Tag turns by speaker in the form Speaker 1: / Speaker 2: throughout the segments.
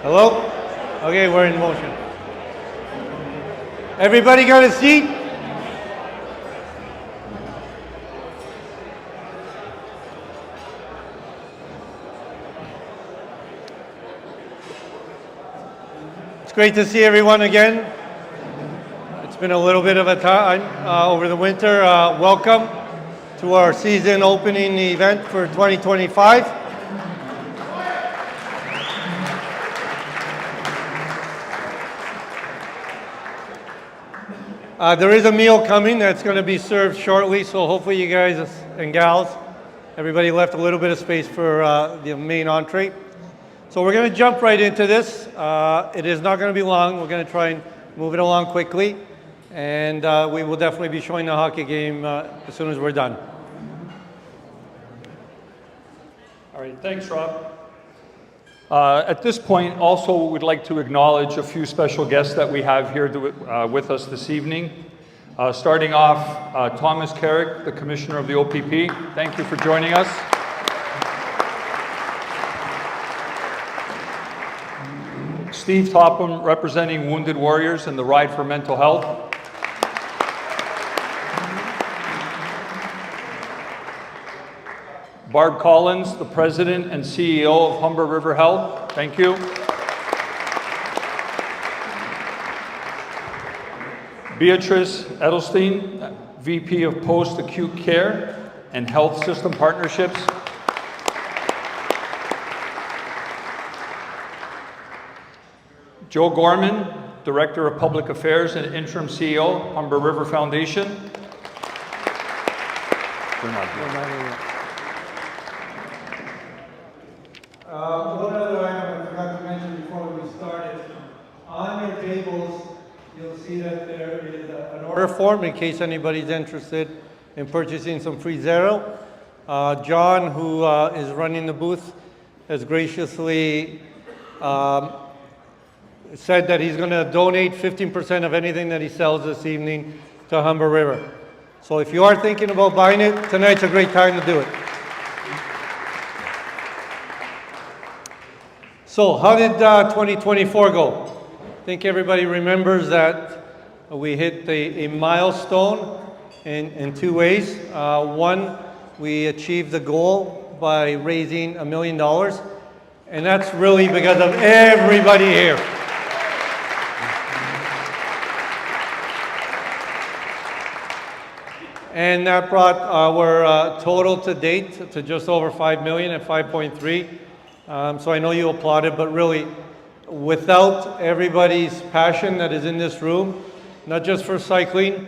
Speaker 1: Hello? Okay, we're in motion. Everybody got a seat? It's great to see everyone again. It's been a little bit of a time over the winter. Welcome to our season opening event for 2025. There is a meal coming that's going to be served shortly, so hopefully you guys and gals, everybody left a little bit of space for the main entree. So we're going to jump right into this. It is not going to be long. We're going to try and move it along quickly, and we will definitely be showing the hockey game as soon as we're done.
Speaker 2: All right, thanks, Rob. At this point, also we'd like to acknowledge a few special guests that we have here with us this evening. Starting off, Thomas Carrick, the Commissioner of the OPP. Thank you for joining us. Steve Topham, representing Wounded Warriors and the Ride for Mental Health. Barb Collins, the President and CEO of Humber River Health. Thank you. Beatrice Edelstein, VP of Post-Acute Care and Health System Partnerships. Joe Gorman, Director of Public Affairs and Interim CEO, Humber River Foundation. They're not here.
Speaker 1: One other item I forgot to mention before we started. On your tables, you'll see that there is an order form in case anybody's interested in purchasing some free Zero. John, who is running the booth, has graciously said that he's going to donate 15% of anything that he sells this evening to Humber River. So if you are thinking about buying it, tonight's a great time to do it. So how did 2024 go? I think everybody remembers that we hit a milestone in two ways. One, we achieved the goal by raising $1 million, and that's really because of everybody here. And that brought our total to date to just over 5 million at 5.3. So I know you applauded, but really, without everybody's passion that is in this room, not just for cycling,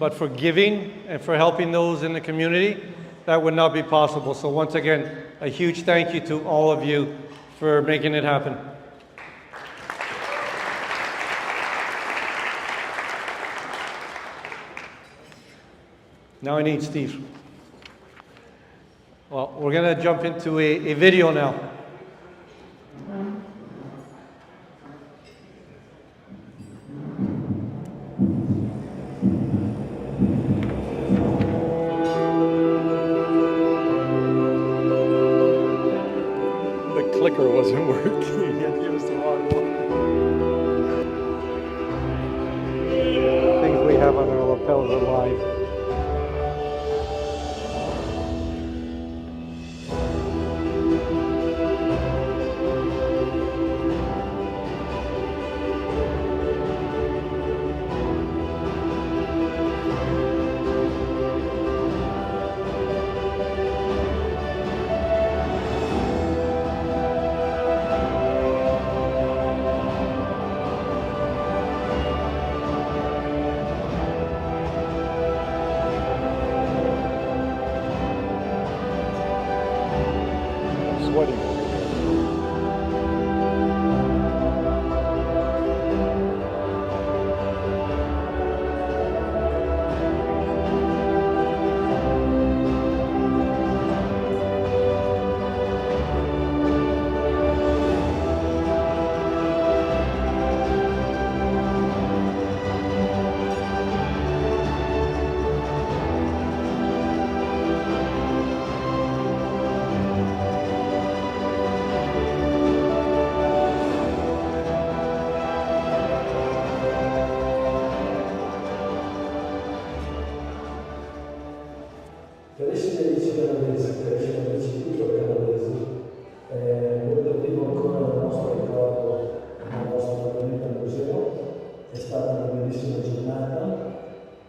Speaker 1: but for giving and for helping those in the community, that would not be possible. So once again, a huge thank you to all of you for making it happen. Now I need Steve. Well, we're going to jump into a video now.
Speaker 2: The clicker wasn't working. He had used the wrong one.
Speaker 1: Things we have on our lapels are live.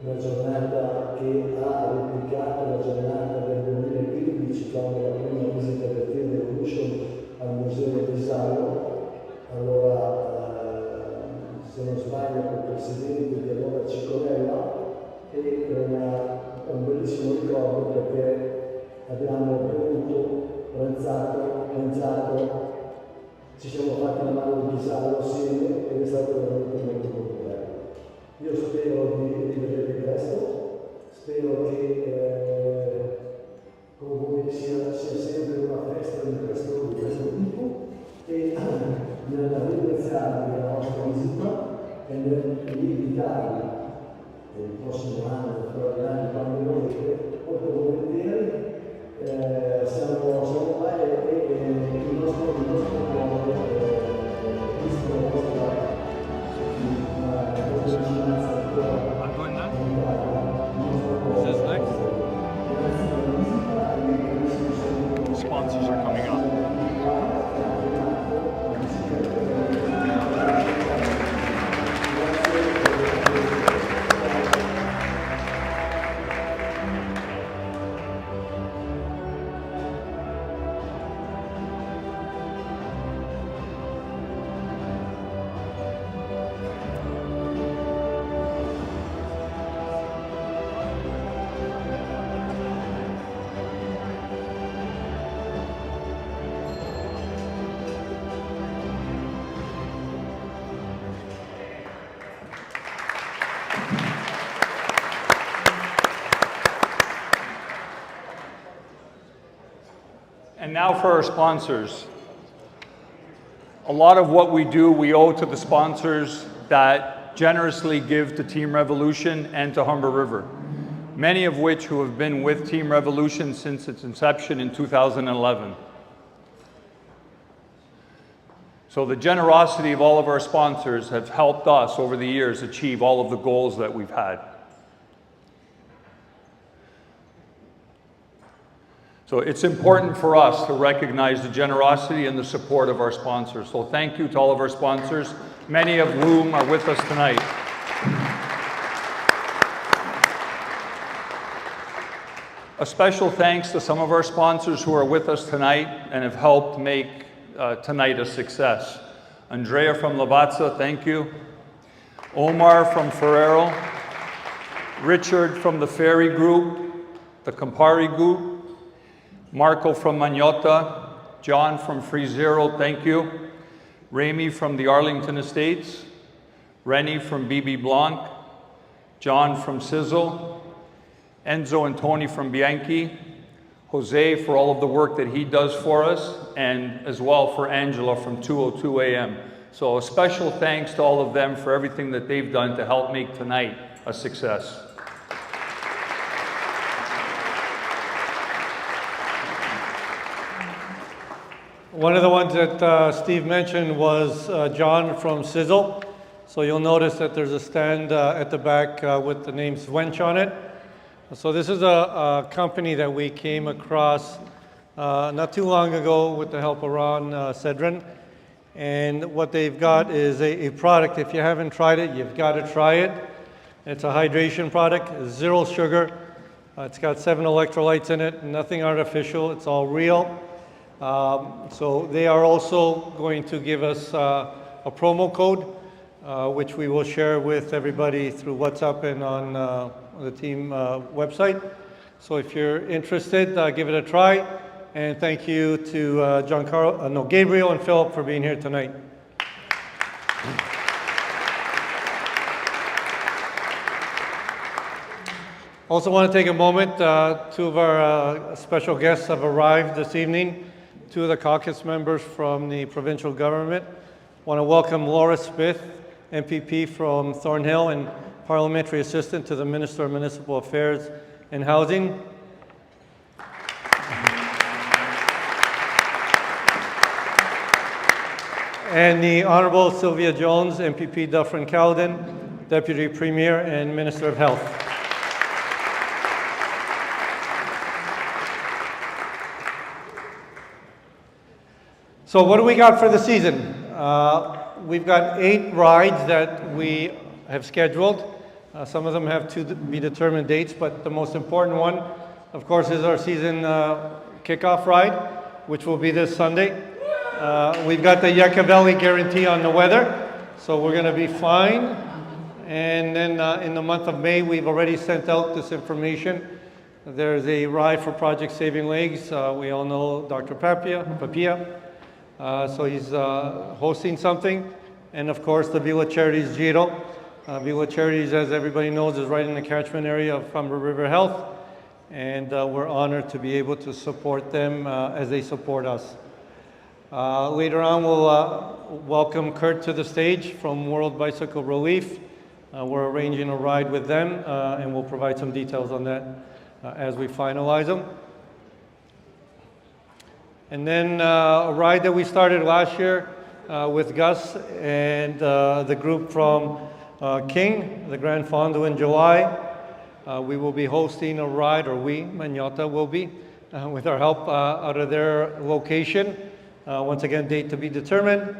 Speaker 3: una giornata che ha replicato la giornata del 2015 quando la prima visita del Team Revolution al Museo di Salo. Allora, se non sbaglio, col presidente di allora Cicolella, e è un bellissimo ricordo perché abbiamo bevuto, pranzato, mangiato, ci siamo fatti la mano di Salo assieme ed è stato veramente molto molto bello. Io spero di vedervi presto, spero che con voi sia sempre una festa di questo tipo e nel ringraziarvi della vostra visita e nell'invitarvi il prossimo anno, fra gli anni quando volete, molto volentieri. Siamo qua e il nostro visto la vostra
Speaker 2: I'm doing that.
Speaker 1: Is this next?
Speaker 2: Sponsors are coming up. And now for our sponsors. A lot of what we do, we owe to the sponsors that generously give to Team Revolution and to Humber River, many of which who have been with Team Revolution since its inception in 2011. So the generosity of all of our sponsors have helped us over the years achieve all of the goals that we've had. So it's important for us to recognize the generosity and the support of our sponsors. So thank you to all of our sponsors, many of whom are with us tonight. A special thanks to some of our sponsors who are with us tonight and have helped make tonight a success. Andrea from Lavazza, thank you. Omar from Ferrero. Richard from the Ferry Group, the Campari Group. Marco from Magnotta, John from Free Zero, thank you. Remy from the Arlington Estates, Rennie from BB Blanc, John from Sizzle, Enzo and Tony from Bianchi, Jose for all of the work that he does for us, and as well for Angela from 202 AM. So a special thanks to all of them for everything that they've done to help make tonight a success.
Speaker 1: One of the ones that Steve mentioned was John from Sizzle. So you'll notice that there's a stand at the back with the name Swench on it. So this is a company that we came across not too long ago with the help of Ron Cedrin. And what they've got is a product, if you haven't tried it, you've got to try it. It's a hydration product, 0 sugar. It's got 7 electrolytes in it, nothing artificial, it's all real. So they are also going to give us a promo code, which we will share with everybody through WhatsApp and on the team website. So if you're interested, give it a try. And thank you to Gabriel and Philip for being here tonight. Also want to take a moment, 2 of our special guests have arrived this evening. 2 of the caucus members from the provincial government. Want to welcome Laura Smith, MPP from Thornhill and Parliamentary Assistant to the Minister of Municipal Affairs and Housing. And the Honorable Sylvia Jones, MPP Dufferin-Caledon, Deputy Premier and Minister of Health. So what do we got for the season? We've got 8 rides that we have scheduled. Some of them have to be determined dates, but the most important one, of course, is our season kickoff ride, which will be this Sunday. We've got the Yacovelli guarantee on the weather, so we're going to be fine. And then in the month of May, we've already sent out this information. There's a ride for Project Saving Legs. We all know Dr. Papia. So he's hosting something. And of course, the Vila Charities Giro. Vila Charities, as everybody knows, is right in the catchment area of Humber River Health. And we're honored to be able to support them as they support us. Later on, we'll welcome Kurt to the stage from World Bicycle Relief. We're arranging a ride with them, and we'll provide some details on that as we finalize them. And then a ride that we started last year with Gus and the group from King, the Grand Fondo in July. We will be hosting a ride, or we, Manyota, will be, with our help out of their location. Once again, date to be determined.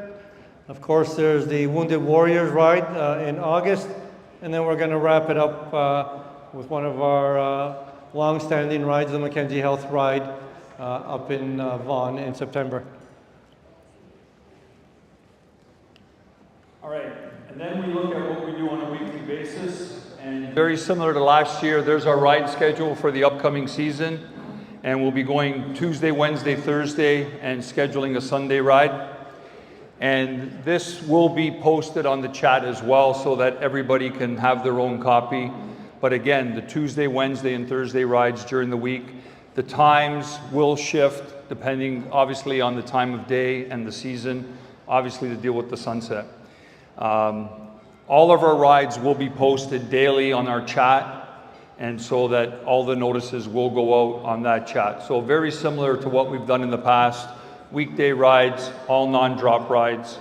Speaker 1: Of course, there's the Wounded Warriors ride in August, and then we're going to wrap it up with one of our long-standing rides, the Mackenzie Health ride up in Vaughan in September.
Speaker 2: All right, and then we look at what we do on a weekly basis, and very similar to last year, there's our ride schedule for the upcoming season, and we'll be going Tuesday, Wednesday, Thursday, and scheduling a Sunday ride. And this will be posted on the chat as well so that everybody can have their own copy. But again, the Tuesday, Wednesday, and Thursday rides during the week, the times will shift depending obviously on the time of day and the season, obviously to deal with the sunset. All of our rides will be posted daily on our chat, and so that all the notices will go out on that chat. So very similar to what we've done in the past. Weekday rides, all non-drop rides,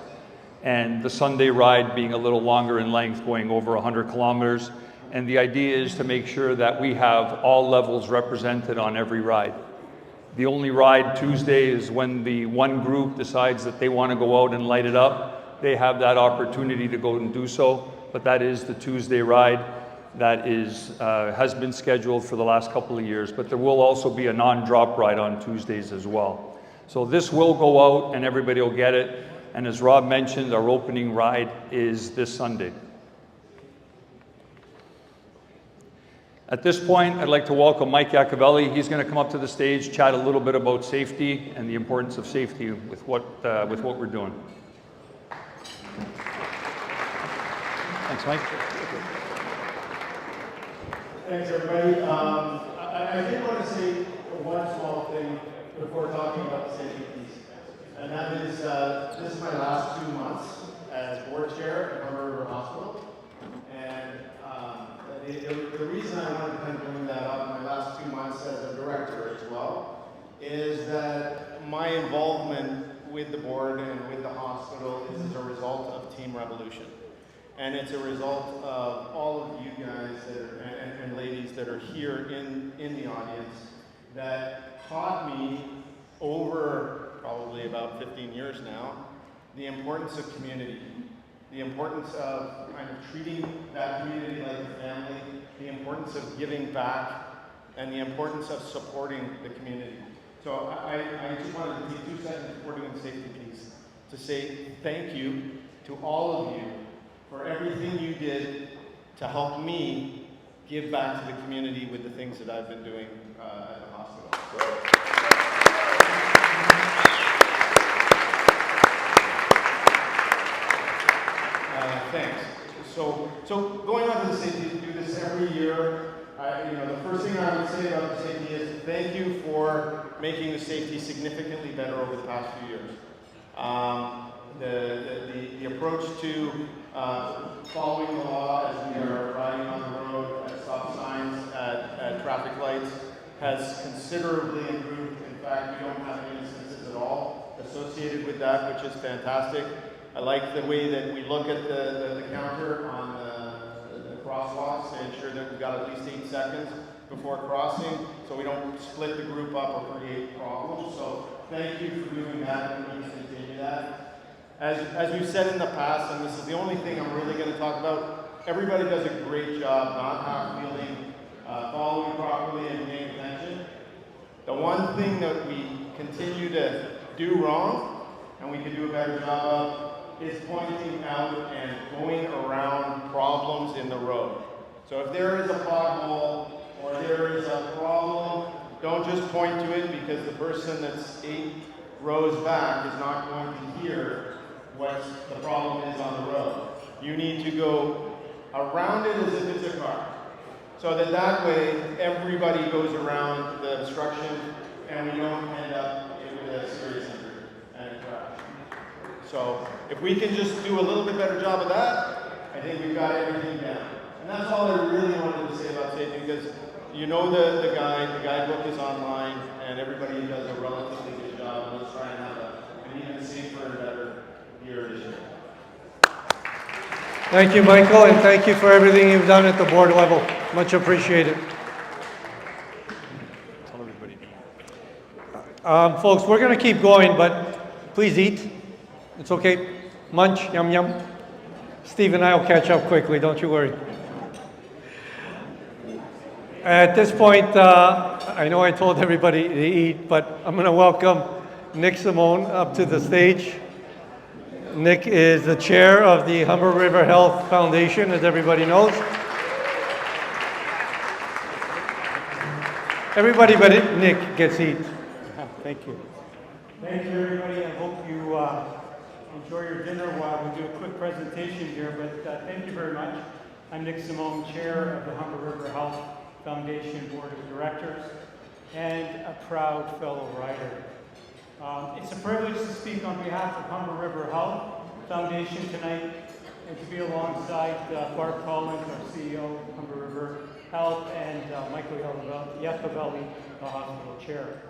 Speaker 2: and the Sunday ride being a little longer in length, going over 100 kilometers. And the idea is to make sure that we have all levels represented on every ride. The only ride Tuesday is when the one group decides that they want to go out and light it up. They have that opportunity to go and do so, but that is the Tuesday ride that is has been scheduled for the last couple of years. But there will also be a non-drop ride on Tuesdays as well. So this will go out and everybody will get it. And as Rob mentioned, our opening ride is this Sunday. At this point, I'd like to welcome Mike Yacovelli. He's going to come up to the stage, chat a little bit about safety and the importance of safety with what we're doing. Thanks, Mike.
Speaker 4: Thanks, everybody. I did want to say one small thing before talking about the safety piece, and that is this is my last 2 months as board chair at Humber River Hospital, and the reason I wanted to kind of bring that up, my last 2 months as a director as well, is that my involvement with the board and with the hospital is as a result of Team Revolution. And it's a result of all of you guys and ladies that are here in the audience that taught me over probably about 15 years now the importance of community, the importance of kind of treating that community like a family, the importance of giving back, and the importance of supporting the community. So I just wanted to take 2 seconds before doing the safety piece to say thank you to all of you for everything you did to help me give back to the community with the things that I've been doing at the hospital. Thanks. So going on to the safety, we do this every year. The first thing I would say about the safety is thank you for making the safety significantly better over the past few years. The approach to following the law as we are riding on the road at stop signs, at traffic lights, has considerably improved. In fact, we don't have any instances at all associated with that, which is fantastic. I like the way that we look at the counter on the crosswalks to ensure that we've got at least 8 seconds before crossing, so we don't split the group up or create problems. So thank you for doing that, and we can continue that. As we've said in the past, and this is the only thing I'm really going to talk about, everybody does a great job not half-wheeling, following properly and paying attention. The one thing that we continue to do wrong, and we can do a better job of, is pointing out and going around problems in the road. So if there is a pothole or there is a problem, don't just point to it, because the person that's 8 rows back is not going to hear what the problem is on the road. You need to go around it as if it's a car. So that way, everybody goes around the obstruction and we don't end up with a serious injury and a crash. So if we can just do a little bit better job of that, I think we've got everything down. And that's all I really wanted to say about safety, because you know the guidebook is online, and everybody does a relatively good job. Let's try and have an even safer and better year this year.
Speaker 1: Thank you, Michael, and thank you for everything you've done at the board level. Much appreciated.
Speaker 2: Tell everybody.
Speaker 1: Folks, we're going to keep going, but please eat. It's okay. Munch, yum, yum. Steve and I will catch up quickly, don't you worry. At this point, I know I told everybody to eat, but I'm going to welcome Nick Simone up to the stage. Nick is the chair of the Humber River Health Foundation, as everybody knows. Everybody but Nick gets eat. Thank you.
Speaker 5: Thank you, everybody. I hope you enjoy your dinner while we do a quick presentation here, but thank you very much. I'm Nick Simone, chair of the Humber River Health Foundation Board of Directors and a proud fellow rider. It's a privilege to speak on behalf of Humber River Health Foundation tonight and to be alongside Bart Collins, our CEO of Humber River Health, and Michael Iacovelli, the hospital chair.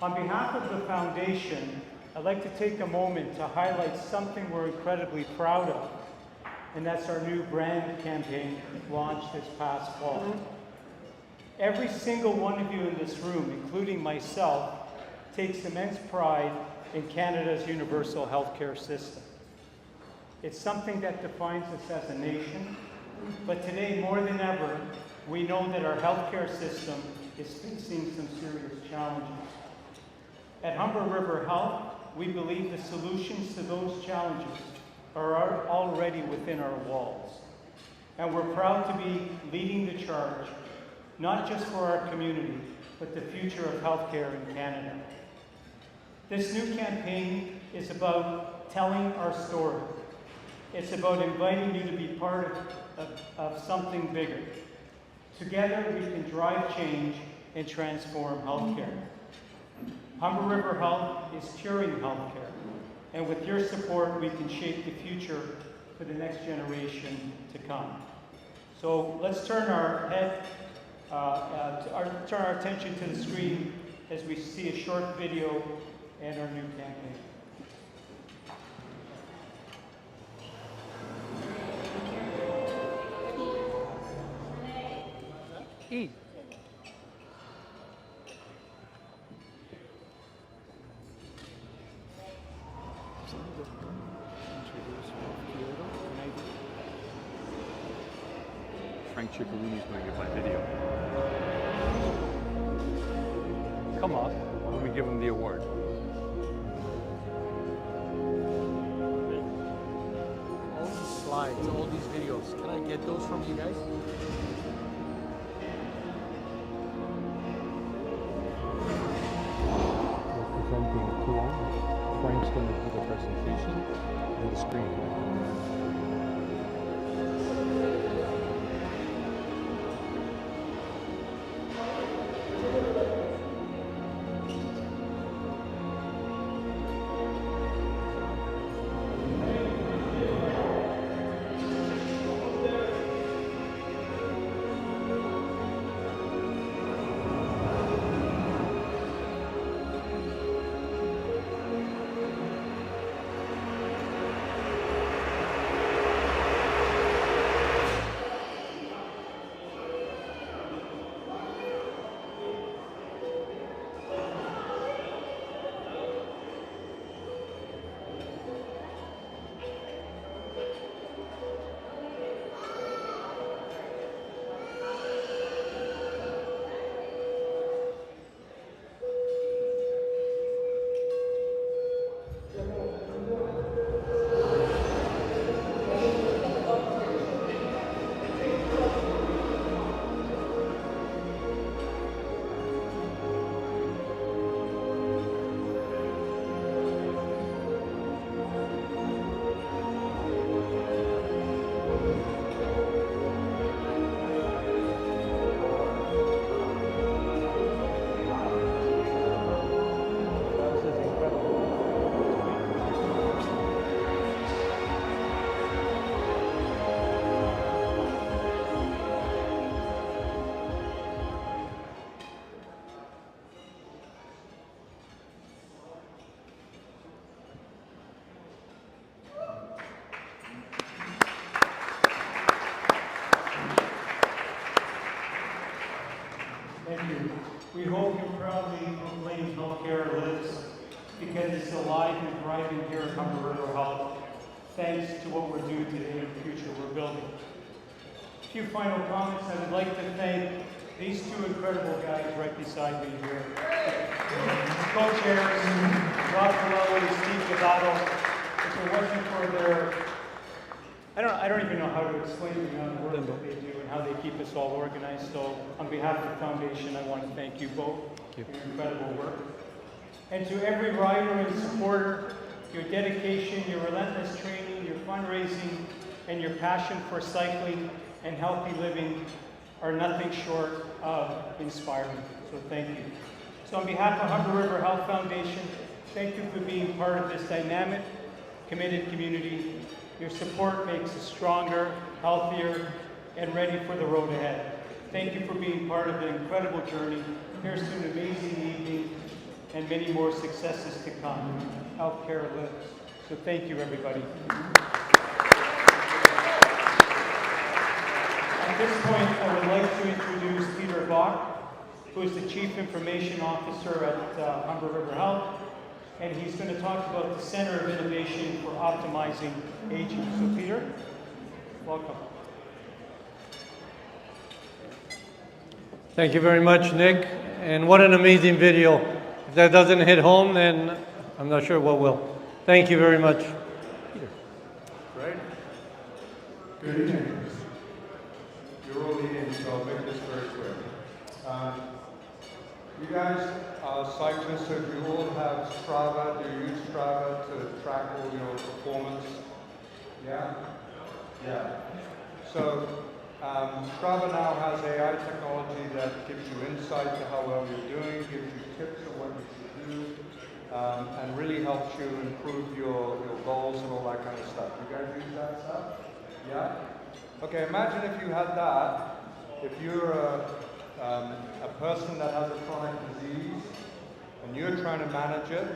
Speaker 5: On behalf of the foundation, I'd like to take a moment to highlight something we're incredibly proud of, and that's our new brand campaign launched this past fall. Every single one of you in this room, including myself, takes immense pride in Canada's universal healthcare system. It's something that defines us as a nation, but today more than ever, we know that our healthcare system is facing some serious challenges. At Humber River Health, we believe the solutions to those challenges are already within our walls. And we're proud to be leading the charge, not just for our community, but the future of healthcare in Canada. This new campaign is about telling our story. It's about inviting you to be part of something bigger. Together, we can drive change and transform healthcare. Humber River Health is curing healthcare, and with your support, we can shape the future for the next generation to come. So let's turn our turn our attention to the screen as we see a short video and our new campaign. Eat.
Speaker 2: Frank Ciccarini's going to get my video. Come up when we give him the award.
Speaker 6: All these slides, all these videos, can I get those from you guys?
Speaker 2: We're presenting Toulon. Frank's going to do the presentation and the screen.
Speaker 5: building healthcare lives, because it's alive and thriving here at Humber River Health, thanks to what we're doing today and the future we're building. A few final comments. I would like to thank these two incredible guys right beside me here. Co-chairs, Rob Colello and Steve Gavato. If it wasn't for their, I don't even know how to explain the amount of work that they do and how they keep us all organized. So on behalf of the foundation, I want to thank you both for your incredible work. And to every rider and supporter, your dedication, your relentless training, your fundraising, and your passion for cycling and healthy living are nothing short of inspiring. So thank you. So on behalf of Humber River Health Foundation, thank you for being part of this dynamic, committed community. Your support makes us stronger, healthier, and ready for the road ahead. Thank you for being part of an incredible journey. Here's to an amazing evening and many more successes to come. Healthcare lives. So thank you, everybody. At this point, I would like to introduce Peter Bach, who is the Chief Information Officer at Humber River Health, and he's going to talk about the Center of Innovation for Optimizing Aging. So Peter, welcome.
Speaker 1: Thank you very much, Nick. And what an amazing video. If that doesn't hit home, then I'm not sure what will. Thank you very much.
Speaker 7: Great. Good evening. You're all eating, so I'll make this very quick. You guys are cyclists, so you all have Strava. Do you use Strava to track all your performance? Yeah? Yeah. So Strava now has AI technology that gives you insight to how well you're doing, gives you tips on what you should do, and really helps you improve your goals and all that kind of stuff. You guys use that stuff? Yeah? Okay, imagine if you had that, if you're a person that has a chronic disease, and you're trying to manage it,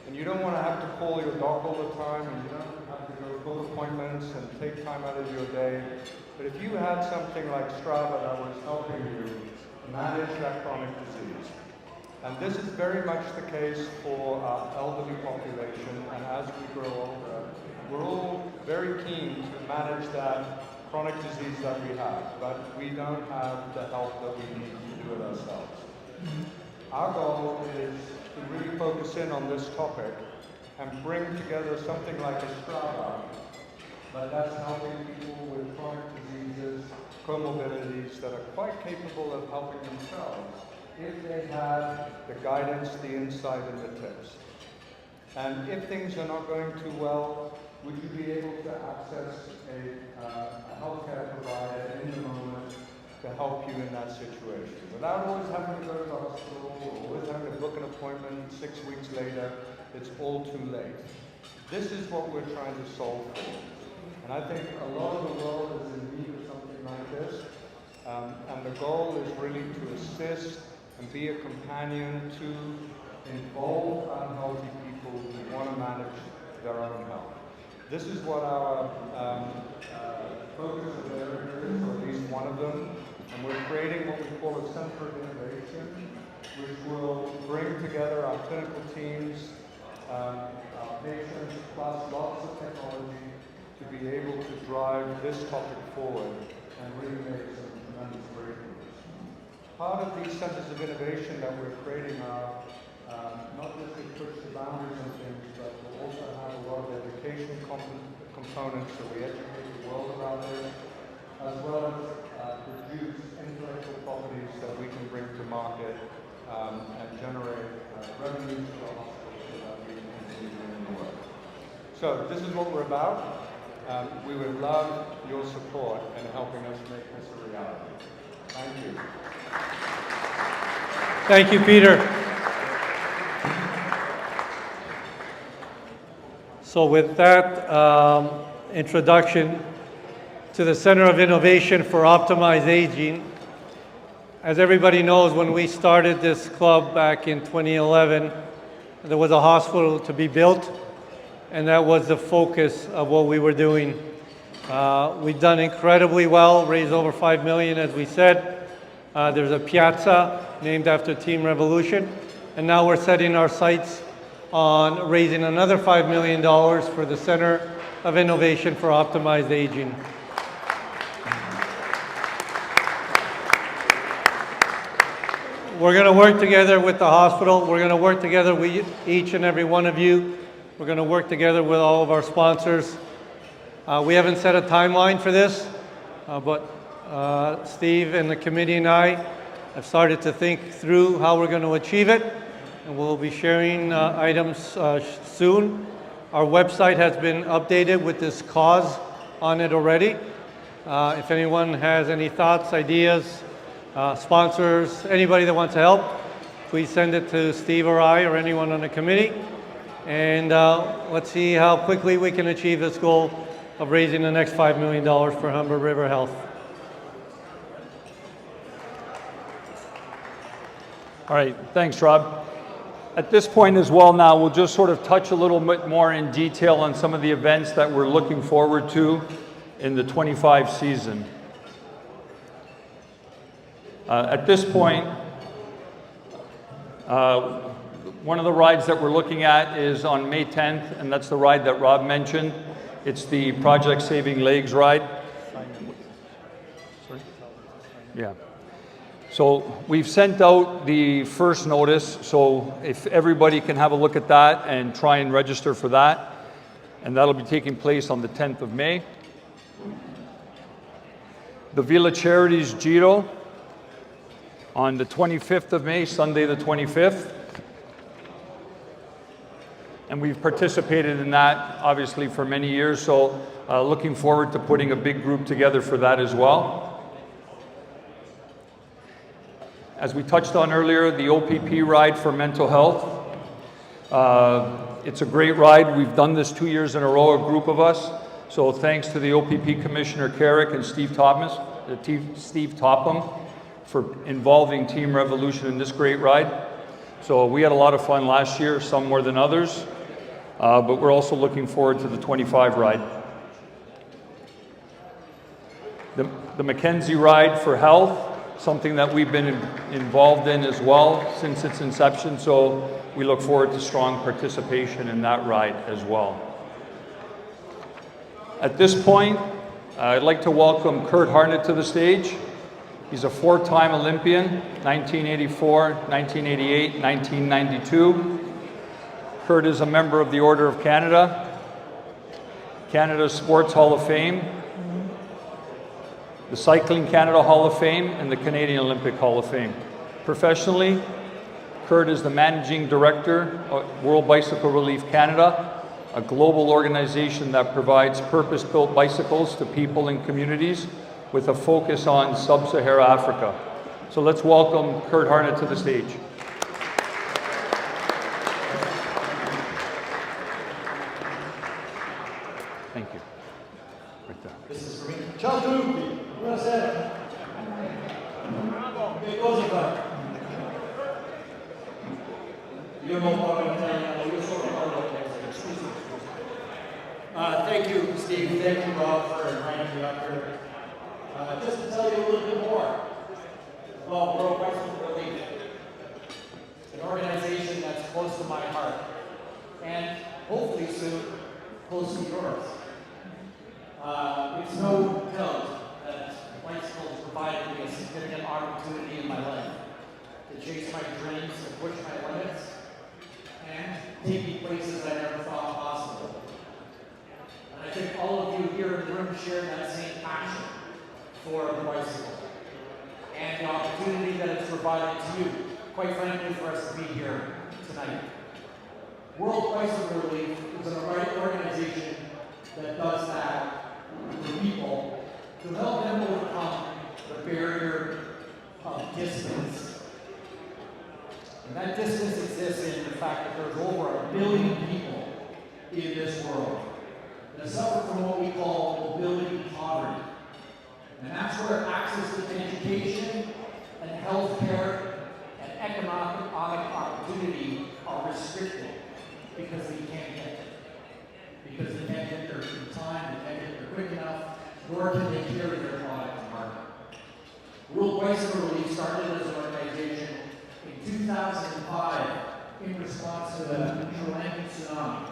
Speaker 7: and you don't want to have to call your doc all the time, and you don't have to go book appointments and take time out of your day. But if you had something like Strava that was helping you manage that chronic disease, and this is very much the case for our elderly population, and as we grow older, we're all very keen to manage that chronic disease that we have, but we don't have the help that we need to do it ourselves. Our goal is to really focus in on this topic and bring together something like a Strava, but that's helping people with chronic diseases, comorbidities that are quite capable of helping themselves if they have the guidance, the insight, and the tips. And if things are not going too well, would you be able to access a healthcare provider in the moment to help you in that situation without always having to go to the hospital or always having to book an appointment 6 weeks later? It's all too late. This is what we're trying to solve for. And I think a lot of the world is in need of something like this. And the goal is really to assist and be a companion to involve unhealthy people who want to manage their own health. This is what our focus of area is, or at least one of them. And we're creating what we call a Center of Innovation, which will bring together our clinical teams, our patients, plus lots of technology to be able to drive this topic forward and really make some tremendous breakthroughs. Part of these centers of innovation that we're creating are not just to push the boundaries and things, but we'll also have a lot of education components, so we educate the world about this, as well as produce intellectual properties that we can bring to market and generate revenues for the hospital so that we can continue doing the work. So this is what we're about. We would love your support in helping us make this a reality. Thank you.
Speaker 1: Thank you, Peter. So with that introduction to the Center of Innovation for Optimized Aging, as everybody knows, when we started this club back in 2011, there was a hospital to be built, and that was the focus of what we were doing. We've done incredibly well, raised over $5 million, as we said. There's a piazza named after Team Revolution. And now we're setting our sights on raising another $5 million for the Center of Innovation for Optimized Aging. We're going to work together with the hospital. We're going to work together with each and every one of you. We're going to work together with all of our sponsors. We haven't set a timeline for this, but Steve and the committee and I have started to think through how we're going to achieve it, and we'll be sharing items soon. Our website has been updated with this cause on it already. If anyone has any thoughts, ideas, sponsors, anybody that wants to help, please send it to Steve or I or anyone on the committee. And let's see how quickly we can achieve this goal of raising the next $5 million for Humber River Health.
Speaker 2: All right, thanks, Rob. At this point as well now, we'll just sort of touch a little bit more in detail on some of the events that we're looking forward to in the 25 season. At this point, one of the rides that we're looking at is on May 10th, and that's the ride that Rob mentioned. It's the Project Saving Legs ride. Sorry? Yeah. So we've sent out the first notice, so if everybody can have a look at that and try and register for that, and that'll be taking place on the 10th of May. The Villa Charities Giro on the 25th of May, Sunday the 25th. And we've participated in that, obviously, for many years, so looking forward to putting a big group together for that as well. As we touched on earlier, the OPP ride for mental health. It's a great ride. We've done this 2 years in a row, a group of us. So thanks to the OPP Commissioner Carrick and Steve Topham for involving Team Revolution in this great ride. So we had a lot of fun last year, some more than others, but we're also looking forward to the 25 ride. The Mackenzie ride for health, something that we've been involved in as well since its inception, so we look forward to strong participation in that ride as well. At this point, I'd like to welcome Kurt Harnett to the stage. He's a four-time Olympian, 1984, 1988, 1992. Kurt is a member of the Order of Canada, Canada's Sports Hall of Fame, the Cycling Canada Hall of Fame, and the Canadian Olympic Hall of Fame. Professionally, Kurt is the Managing Director of World Bicycle Relief Canada, a global organization that provides purpose-built bicycles to people and communities with a focus on sub-Saharan Africa. So let's welcome Kurt Harnett to the stage. Thank you. Right there.
Speaker 3: This is for me. Ciao tutti, buonasera. Che cosa fai? Io non parlo italiano, io solo parlo inglese. Thank you, Steve. Thank you, Rob, for inviting me up here. Just to tell you a little bit more about World Bicycle Relief. It's an organization that's close to my heart, and hopefully soon close to yours. It's no doubt that bicycles provided me a significant opportunity in my life to chase my dreams and push my limits and take me places I never thought possible. And I think all of you here in the room share that same passion for the bicycle and the opportunity that it's provided to you, quite frankly, for us to be here tonight. World Bicycle Relief is an organization that does that for people to help them overcome the barrier of distance. And that distance exists in the fact that there's over 1 billion people in this world that suffer from what we call mobility poverty. And that's where access to education and health care and economic opportunity are restricted because they can't get it. Because they can't get there in time, they can't get there quick enough, nor can they carry their product to market. World Bicycle Relief started as an organization in 2005
Speaker 8: in response to the Sri Lankan tsunami,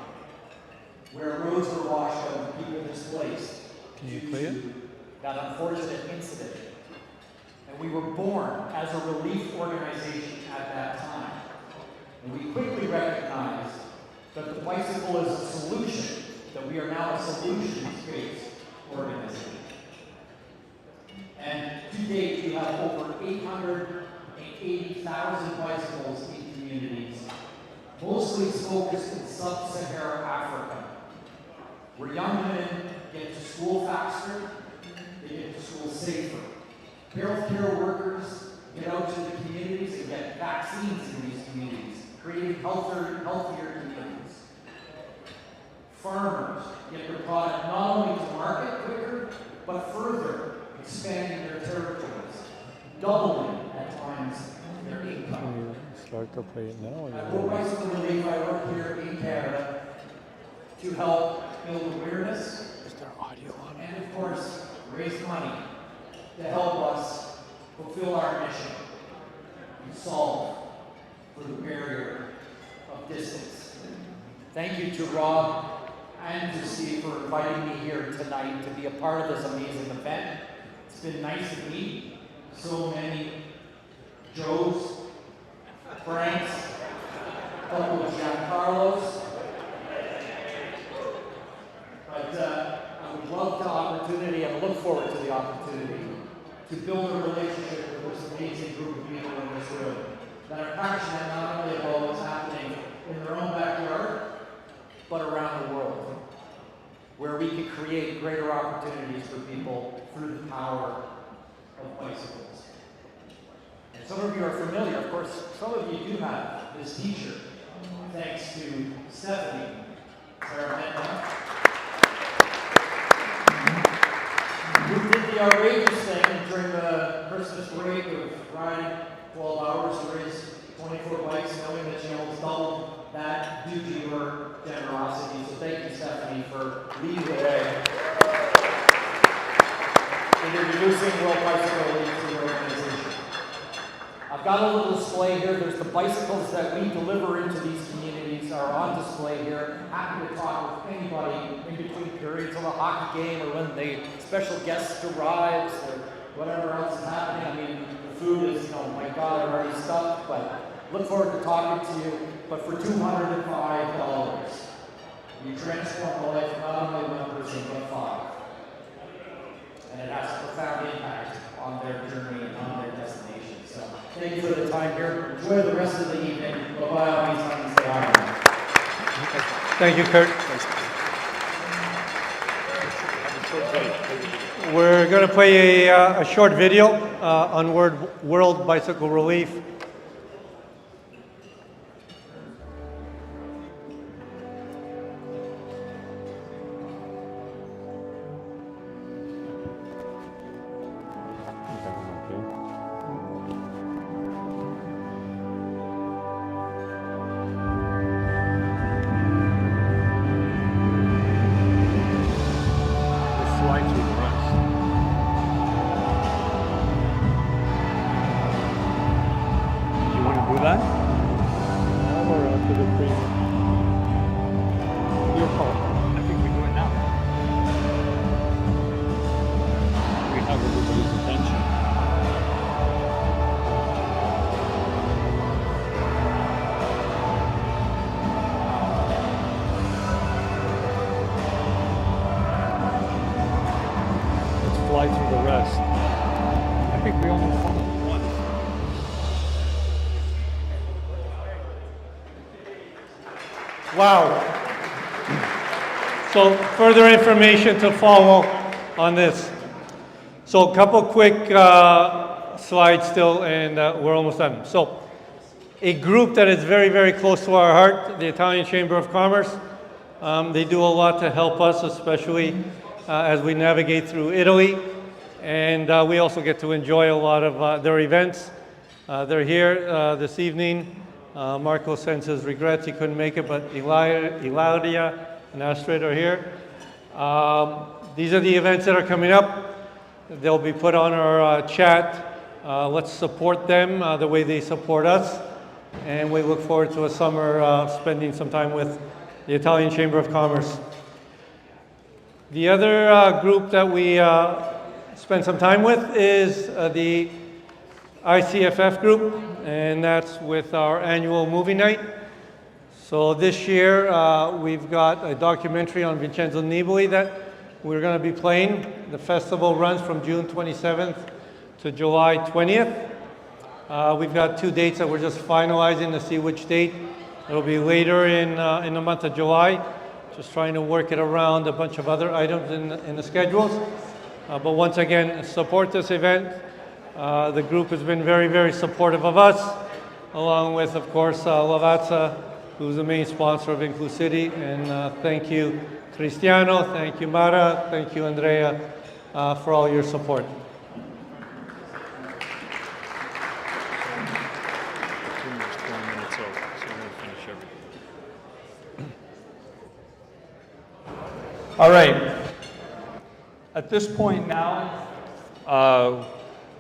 Speaker 8: where roads were washed out and people displaced due to that unfortunate incident. And we were born as a relief organization at that time. And we quickly recognized that the bicycle is a solution, that we are now a solutions-based organization. And to date, we have over 880,000 bicycles in communities, mostly focused in sub-Saharan Africa, where young women get to school faster, they get to school safer. Healthcare workers get out to the communities and get vaccines in these communities, creating healthier communities. Farmers get their product not only to market quicker, but further expanding their territories, doubling at times their income.
Speaker 1: Start to play it now.
Speaker 8: At World Bicycle Relief, I work here in Canada to help build awareness and, of course, raise money to help us fulfill our mission and solve for the barrier of distance. Thank you to Rob and to Steve for inviting me here tonight to be a part of this amazing event. It's been nice to meet so many Joes, Franks, a couple of Giancarlos. But I would love the opportunity and look forward to the opportunity to build a relationship with this amazing group of people in this room that are passionate not only about what's happening in their own backyard, but around the world, where we can create greater opportunities for people through the power of bicycles. And some of you are familiar, of course, some of you do have this t-shirt, thanks to Stephanie Saramenta, who did the outrageous thing during the Christmas break of riding 12 hours to raise 24 bikes, knowing that she almost doubled that due to your generosity. So thank you, Stephanie, for leading the way in introducing World Bicycle Relief to your organization. I've got a little display here. There's the bicycles that we deliver into these communities are on display here. Happy to talk with anybody in between periods of a hockey game or when the special guest arrives or whatever else is happening. I mean, the food is, oh my God, I'm already stuffed, but look forward to talking to you. But for $205, you transform the life of not only one person, but 5. And it has a profound impact on their journey and on their destination. So thank you for the time here. Enjoy the rest of the evening. But by all means, come and say hi.
Speaker 1: Thank you, Kurt. We're going to play a short video on World Bicycle Relief.
Speaker 2: Fly through the rest. I think we only followed once.
Speaker 1: Wow. So further information to follow on this. So a couple quick slides still, and we're almost done. So a group that is very, very close to our heart, the Italian Chamber of Commerce. They do a lot to help us, especially as we navigate through Italy. And we also get to enjoy a lot of their events. They're here this evening. Marco sends his regrets, he couldn't make it, but Ilaria and Astrid are here. These are the events that are coming up. They'll be put on our chat. Let's support them the way they support us. and we look forward to a summer spending some time with the Italian Chamber of Commerce. The other group that we spend some time with is the ICFF group, and that's with our annual movie night. So this year we've got a documentary on Vincenzo Nibali that we're going to be playing. The festival runs from June 27th to July 20th. We've got 2 dates that we're just finalizing to see which date. It'll be later in the month of July. Just trying to work it around a bunch of other items in the schedules. But once again, support this event. The group has been very, very supportive of us, along with, of course, Lavazza, who's the main sponsor of Inclusivity. And thank you, Cristiano. Thank you, Mara. Thank you, Andrea, for all your support.
Speaker 2: All right. At this point now,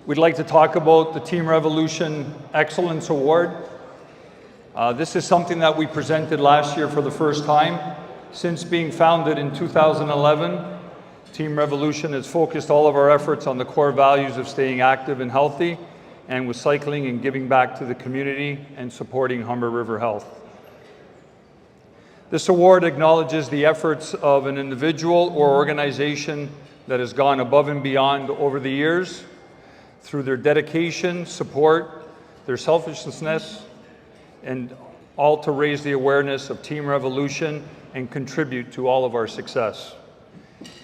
Speaker 2: we'd like to talk about the Team Revolution Excellence Award. This is something that we presented last year for the first time. Since being founded in 2011, Team Revolution has focused all of our efforts on the core values of staying active and healthy, and with cycling and giving back to the community and supporting Humber River Health. This award acknowledges the efforts of an individual or organization that has gone above and beyond over the years through their dedication, support, their selflessness, and all to raise the awareness of Team Revolution and contribute to all of our success.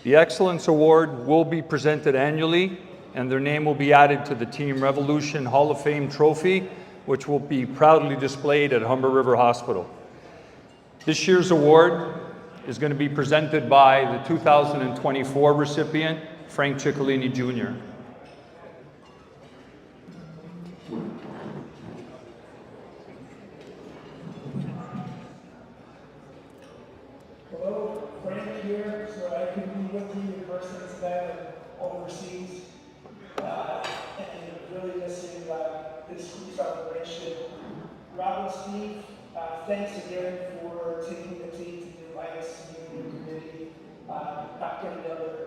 Speaker 2: The Excellence Award will be presented annually, and their name will be added to the Team Revolution Hall of Fame trophy, which will be proudly displayed at Humber River Hospital. This year's award is going to be presented by the 2024 recipient, Frank Ciccolini Jr.
Speaker 9: Hello, Frank here, so I can be with you in person today and overseas. And really missing this group celebration. Rob and Steve, thanks again for taking the lead to invite us to the committee. Not getting together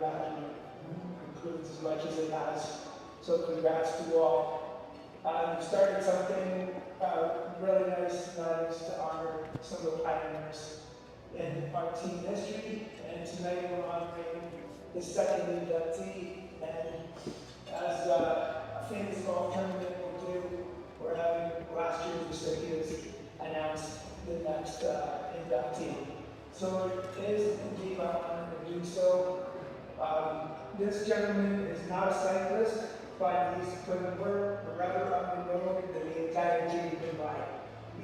Speaker 9: includes as much as it has. So congrats to you all. You started something really nice to honor some of the pioneers in our team history, and tonight we're honoring the second inductee. And as a famous golf tournament will do, we're having last year's recipients announce the next inductee. So it is indeed my honor to do so. This gentleman is not a cyclist, but he's put in work rather up the road than the entire team combined.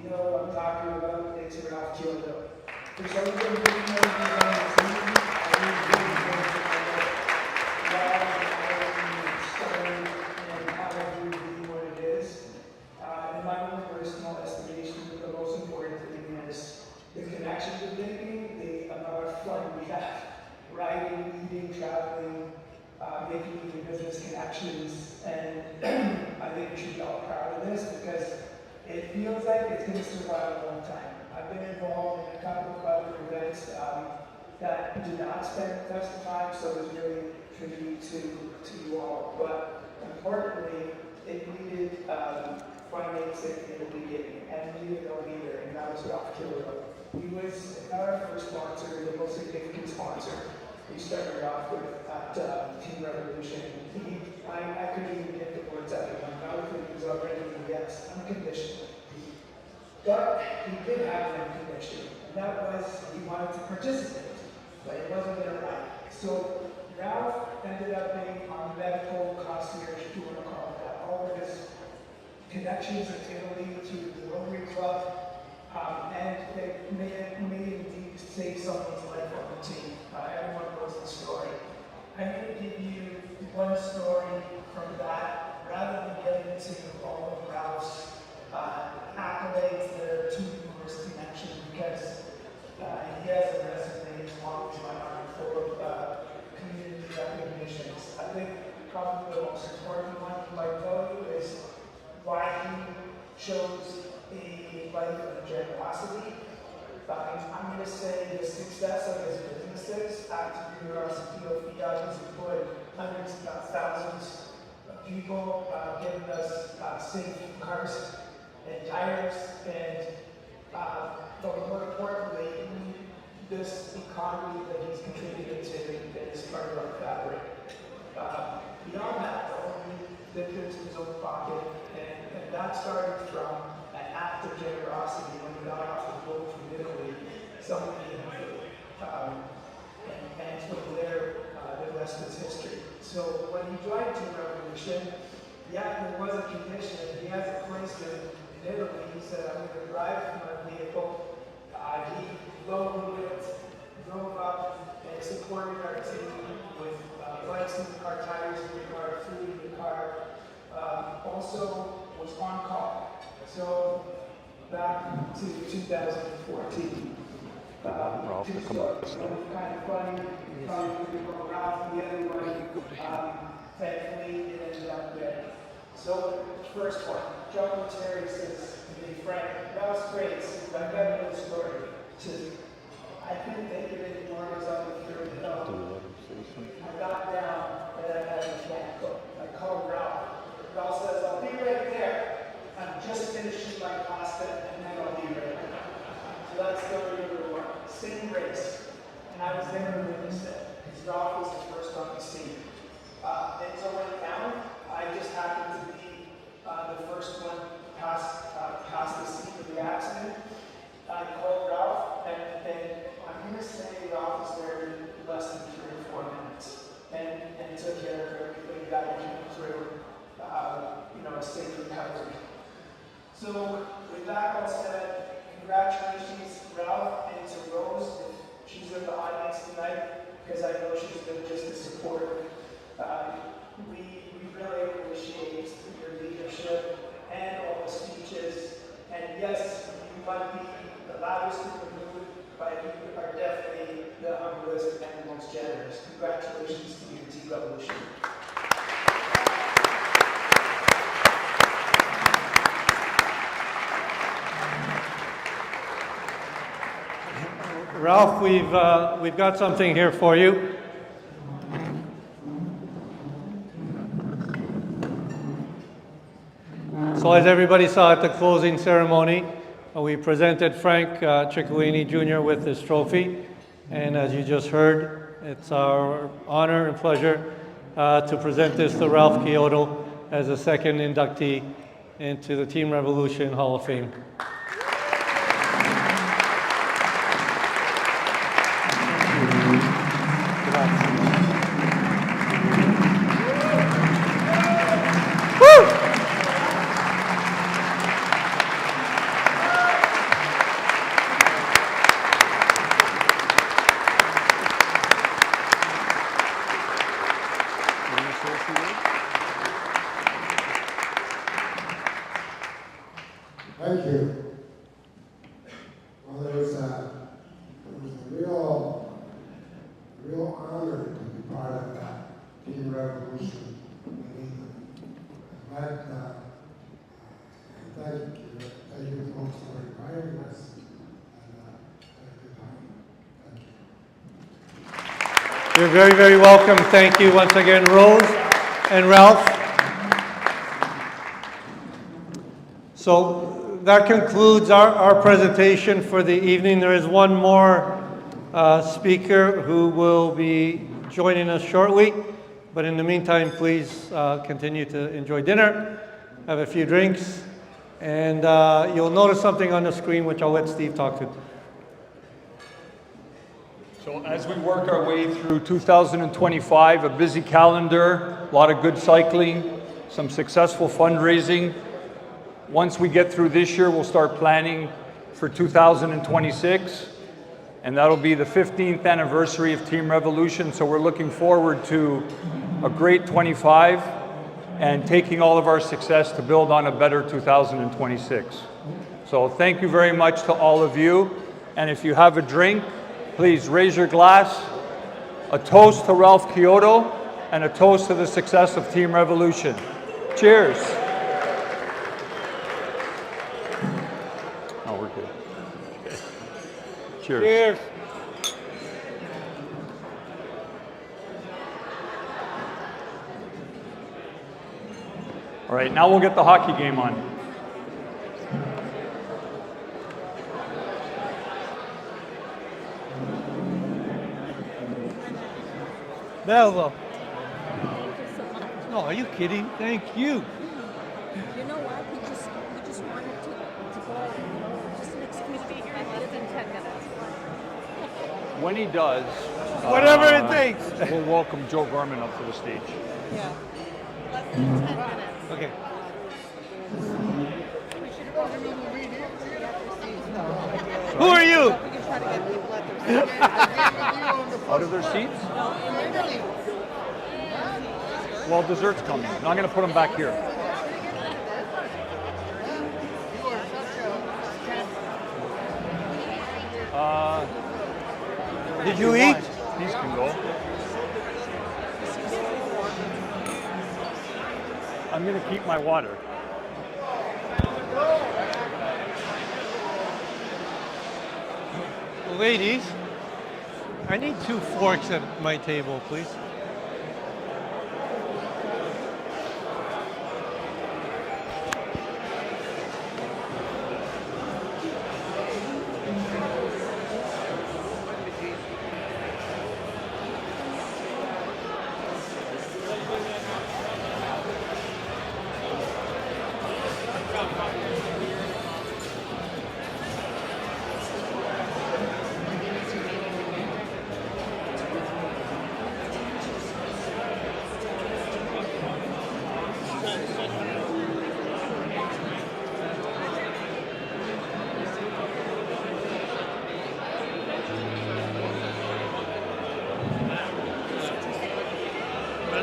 Speaker 9: You know what I'm talking about, it's Ralph Gildo. For some of you who know on the team, I really started and how to do what it is. In my own personal estimation, the most important thing is the connection we're making, the amount of fun we have, riding, eating, traveling, making new business connections, and I think we should be all proud of this because it feels like it's going to survive a long time. I've been involved in a couple of other events that did not spend festival time, so it was really tribute to you all. But importantly, it needed financing in the beginning, and we needed a leader, and that was Ralph Gildo. He was not our first sponsor, the most significant sponsor. We started off with Team Revolution. I couldn't even get the words out of my mouth, and he was already yes, unconditionally. But he did have an condition, and that was he wanted to participate, but it wasn't their right. So Ralph ended up being on medical concierge, if you want to call it that. All of his connections in Italy to the Rotary Club, and they may indeed save someone's life on the team. Everyone knows the story. I'm going to give you one story from that, rather than getting into all of Ralph's accolades that are too numerous to mention, because he has a resume long as my arm full of community recognitions. I think probably the most important one you might tell you is why he chose a life of generosity. I'm going to say the success of his businesses, Active Generosity Fiat, has employed hundreds, if not thousands of people, giving us safe cars and tires, and but more importantly, this economy that he's contributed to is part of our fabric. Beyond that, though, he dipped into his own pocket, and that started from an act of generosity when he got off the boat from Italy. Someone gave him food, and from there, the rest is history. So when he joined Team Revolution, yeah, there was a condition. He has a place in Italy. He said, I'm going to drive my vehicle. He loaned it, drove up, and supported our team with bikes in the car, tires in the car, food in the car. Also was on call. So back to 2014.
Speaker 2: Ralph, to come up this
Speaker 9: Kind of funny, probably going Ralph, the other one. Thankfully, it ended up there. So, first one, John Terry says to me, Frank, that was great. I've got another story. Says, I couldn't take it anymore as I was through the hill. I got down and I had a mechanical. I called Ralph. Ralph says, I'll be right there. I'm just finishing my pasta and then I'll be right there. So that's story number one. Same race. And I was there to witness it. Because Ralph was the first on the scene. Things all went down. I just happened to be the first one past the scene of the accident. I called Ralph, and I'm going to say Ralph was there in less than 3 or 4 minutes, and took care of everything, got him through, a safe recovery. So with that all said, congratulations, Ralph, and to Rose. She's in the audience tonight because I know she's been just a supporter. We really appreciate your leadership and all the speeches. And yes, you might be the loudest in the room, but you are definitely the humblest and the most generous. Congratulations to you, Team Revolution.
Speaker 1: Ralph, we've got something here for you. So as everybody saw at the closing ceremony, we presented Frank Ciccolini Jr. with this trophy. And as you just heard, it's our honor and pleasure to present this to Ralph Chiodo as a second inductee into the Team Revolution Hall of Fame.
Speaker 3: Thank you. Well, it was a real honor to be part of that Team Revolution in England. But thank you folks for inviting us.
Speaker 1: You're very, very welcome. Thank you once again, Rose and Ralph. So that concludes our presentation for the evening. There is one more speaker who will be joining us shortly. But in the meantime, please continue to enjoy dinner, have a few drinks, and you'll notice something on the screen which I'll let Steve talk to.
Speaker 2: So as we work our way through 2025, a busy calendar, a lot of good cycling, some successful fundraising. Once we get through this year, we'll start planning for 2026, and that'll be the 15th anniversary of Team Revolution. So we're looking forward to a great 25 and taking all of our success to build on a better 2026. So thank you very much to all of you. And if you have a drink, please raise your glass. A toast to Ralph Chiodo and a toast to the success of Team Revolution. Cheers. Cheers.
Speaker 1: Cheers.
Speaker 2: All right, now we'll get the hockey game on.
Speaker 1: Belva. No, are you kidding? Thank you.
Speaker 10: You know what? We just wanted to go, just an excuse to be here less than 10 minutes.
Speaker 2: When he does,
Speaker 1: Whatever it takes.
Speaker 2: we'll welcome Joe Gorman up to the stage.
Speaker 10: Yeah. Less than 10 minutes.
Speaker 1: Okay. Who are you?
Speaker 10: We can try to get people at their seats.
Speaker 2: Out of their seats? Well, dessert's coming. Now I'm going to put them back here.
Speaker 1: Did you eat?
Speaker 2: These can go. I'm going to keep my water.
Speaker 1: Ladies, I need 2 forks at my table, please.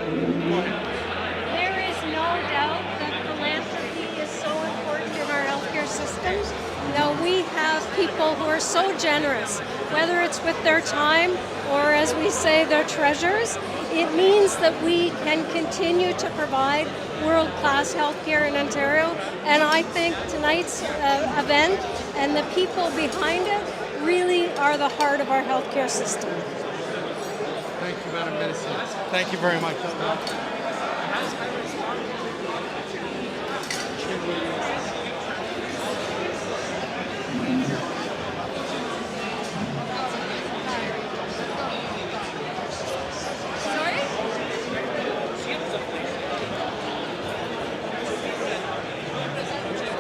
Speaker 11: There is no doubt that philanthropy is so important in our healthcare systems. Now we have people who are so generous, whether it's with their time or, as we say, their treasures. It means that we can continue to provide world-class healthcare in Ontario, and I think tonight's event and the people behind it really are the heart of our healthcare system.
Speaker 6: Thank you, Madam Minister.
Speaker 1: Thank you very much.
Speaker 10: You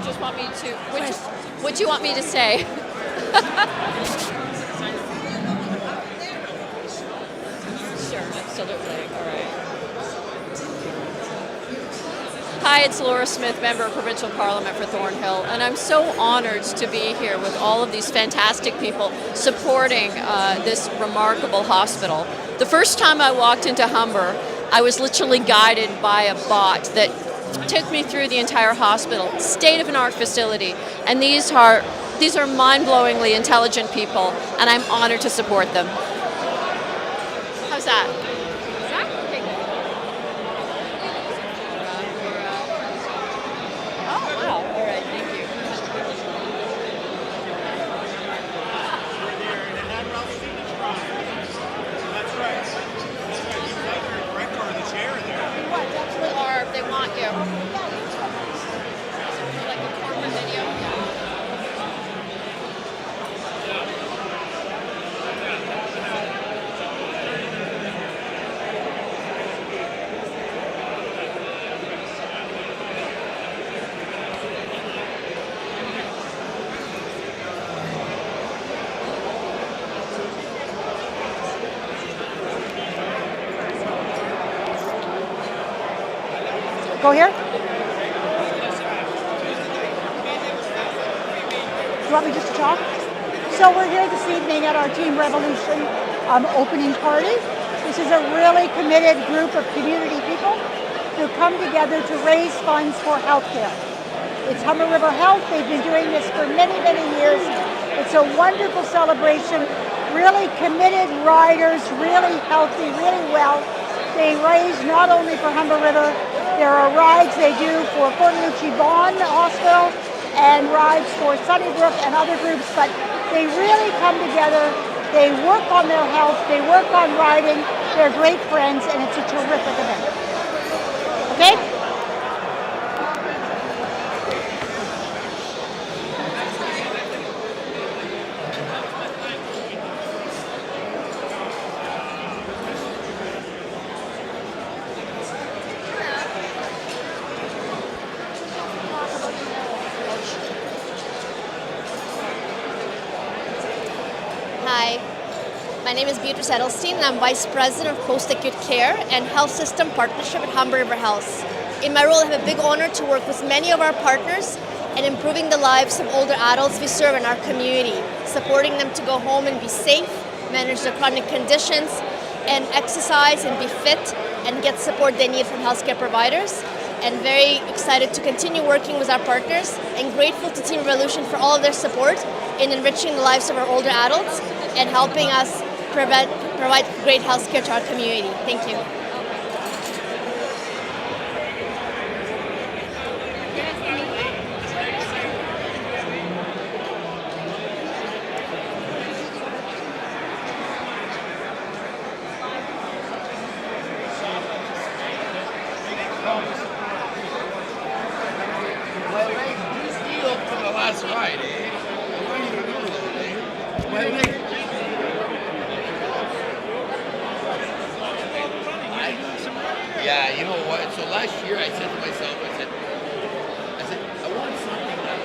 Speaker 10: just want me to, what do you want me to say? Sure, absolutely. All right. Hi, it's Laura Smith, Member of Provincial Parliament for Thornhill, and I'm so honored to be here with all of these fantastic people supporting this remarkable hospital. The first time I walked into Humber, I was literally guided by a bot that took me through the entire hospital, state-of-the-art facility, and these are mind-blowingly intelligent people, and I'm honored to support them. How's that? Is that okay? Oh, wow. All right, thank you. Or if they want you. Like a corporate video.
Speaker 12: Go here? Do you want me just to talk? So we're here this evening at our Team Revolution opening party. This is a really committed group of community people who come together to raise funds for healthcare. It's Humber River Health. They've been doing this for many, many years. It's a wonderful celebration. Really committed riders, really healthy, really well. They raise not only for Humber River, there are rides they do for Port Lucie Vaughan Hospital, and rides for Sunnybrook and other groups, but they really come together. They work on their health, they work on riding, they're great friends, and it's a terrific event. Okay?
Speaker 13: Hi, my name is Beatrice Edelstein and I'm Vice President of Post-Acute Care and Health System Partnership at Humber River Health. In my role, I have a big honor to work with many of our partners in improving the lives of older adults we serve in our community, supporting them to go home and be safe, manage their chronic conditions, and exercise and be fit and get support they need from healthcare providers. And very excited to continue working with our partners and grateful to Team Revolution for all of their support in enriching the lives of our older adults and helping us provide great health care to our community. Thank you.
Speaker 14: Yeah, you know what? So last year I said to myself, I said, I want something that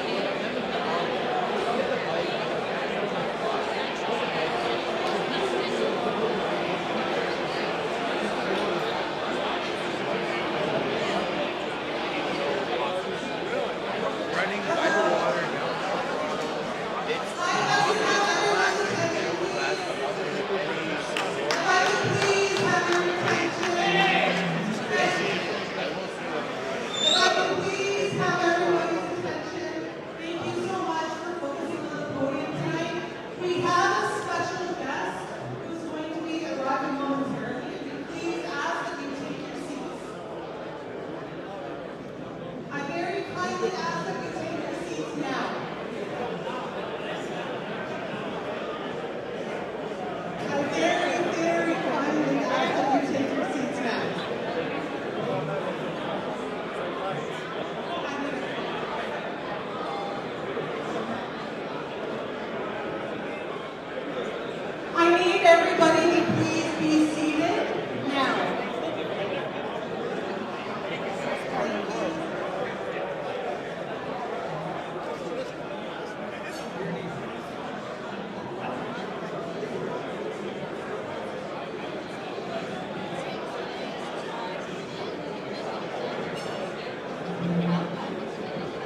Speaker 14: running by the water.
Speaker 15: I need everybody to please be seated now.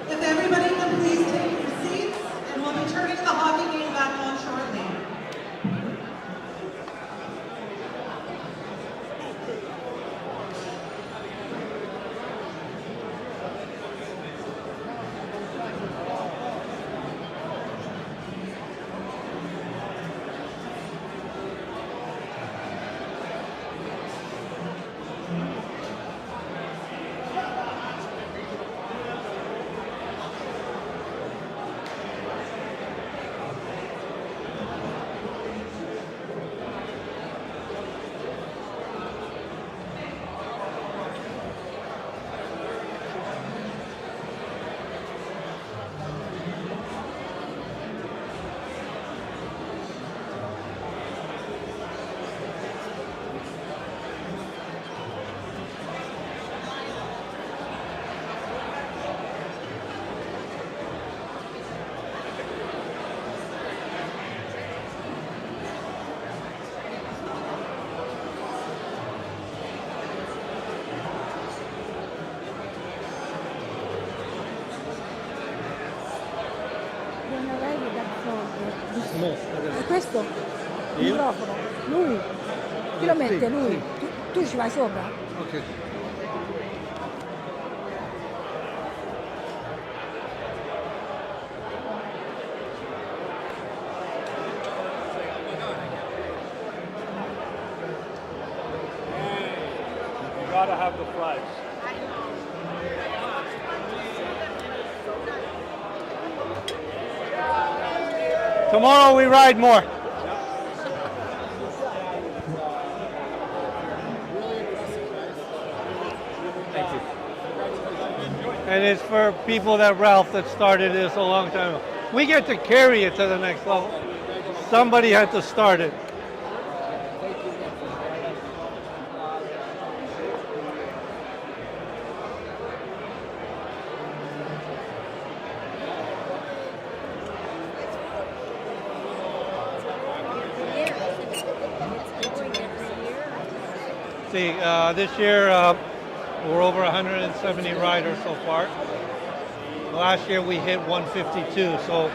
Speaker 15: If everybody can please take your seats, and we'll be turning the hockey game back on shortly.
Speaker 12: E questo? Il microfono? Lui? Chi lo mette? Lui? Tu ci vai sopra?
Speaker 7: Ok.
Speaker 2: You gotta have the flags.
Speaker 1: Tomorrow we ride more.
Speaker 6: Thank you.
Speaker 1: And it's for people that Ralph that started this a long time ago. We get to carry it to the next level. Somebody had to start it. See, this year we're over 170 riders so far. Last year we hit 152, so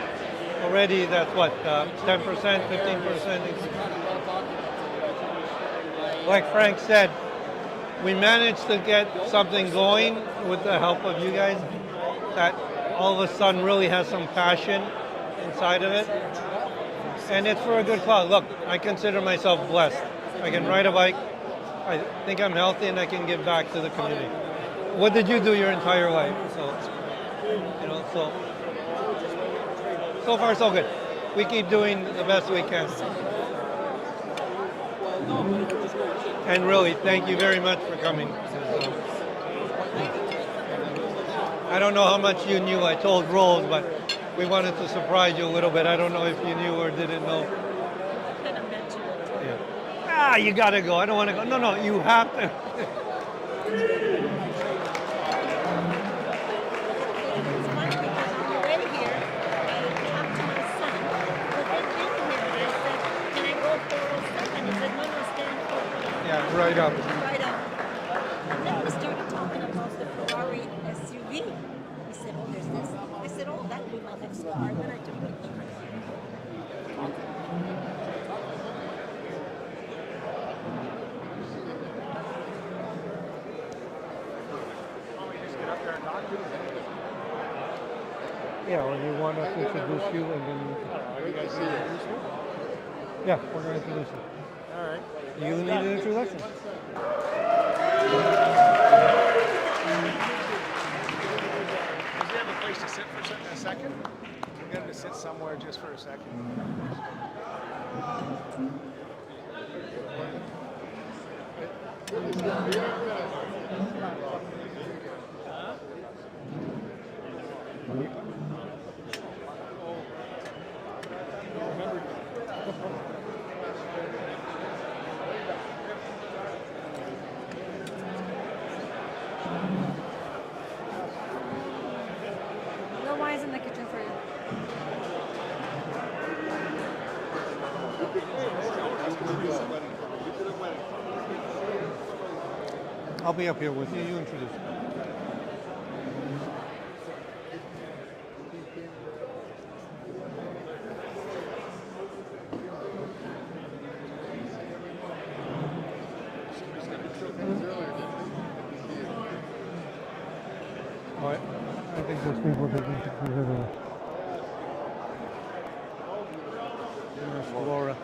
Speaker 1: already that's what, 10%, 15%? Like Frank said, we managed to get something going with the help of you guys that all of a sudden really has some passion inside of it. And it's for a good cause. Look, I consider myself blessed. I can ride a bike. I think I'm healthy and I can give back to the community. What did you do your entire life? So, you know, so far so good. We keep doing the best we can. And really, thank you very much for coming. I don't know how much you knew. I told Rose, but we wanted to surprise you a little bit. I don't know if you knew or didn't know. Yeah. You gotta go. I don't want to go. No, you have to. Yeah, right up.
Speaker 16: Right up. And then we started talking about the Ferrari SUV. He said, oh, there's this. I said, oh, that'll be my next car. Then I took pictures.
Speaker 1: Yeah, when you want us to introduce you and then...
Speaker 4: you guys see it?
Speaker 1: Yeah, we're going to introduce you.
Speaker 4: All right.
Speaker 1: You need an introduction.
Speaker 4: Does he have a place to sit for a second? We'll get him to sit somewhere just for a second.
Speaker 16: No wines in the kitchen for you.
Speaker 1: I'll be up here with you. You introduce me. All right. I think those people taking pictures of There's Laura.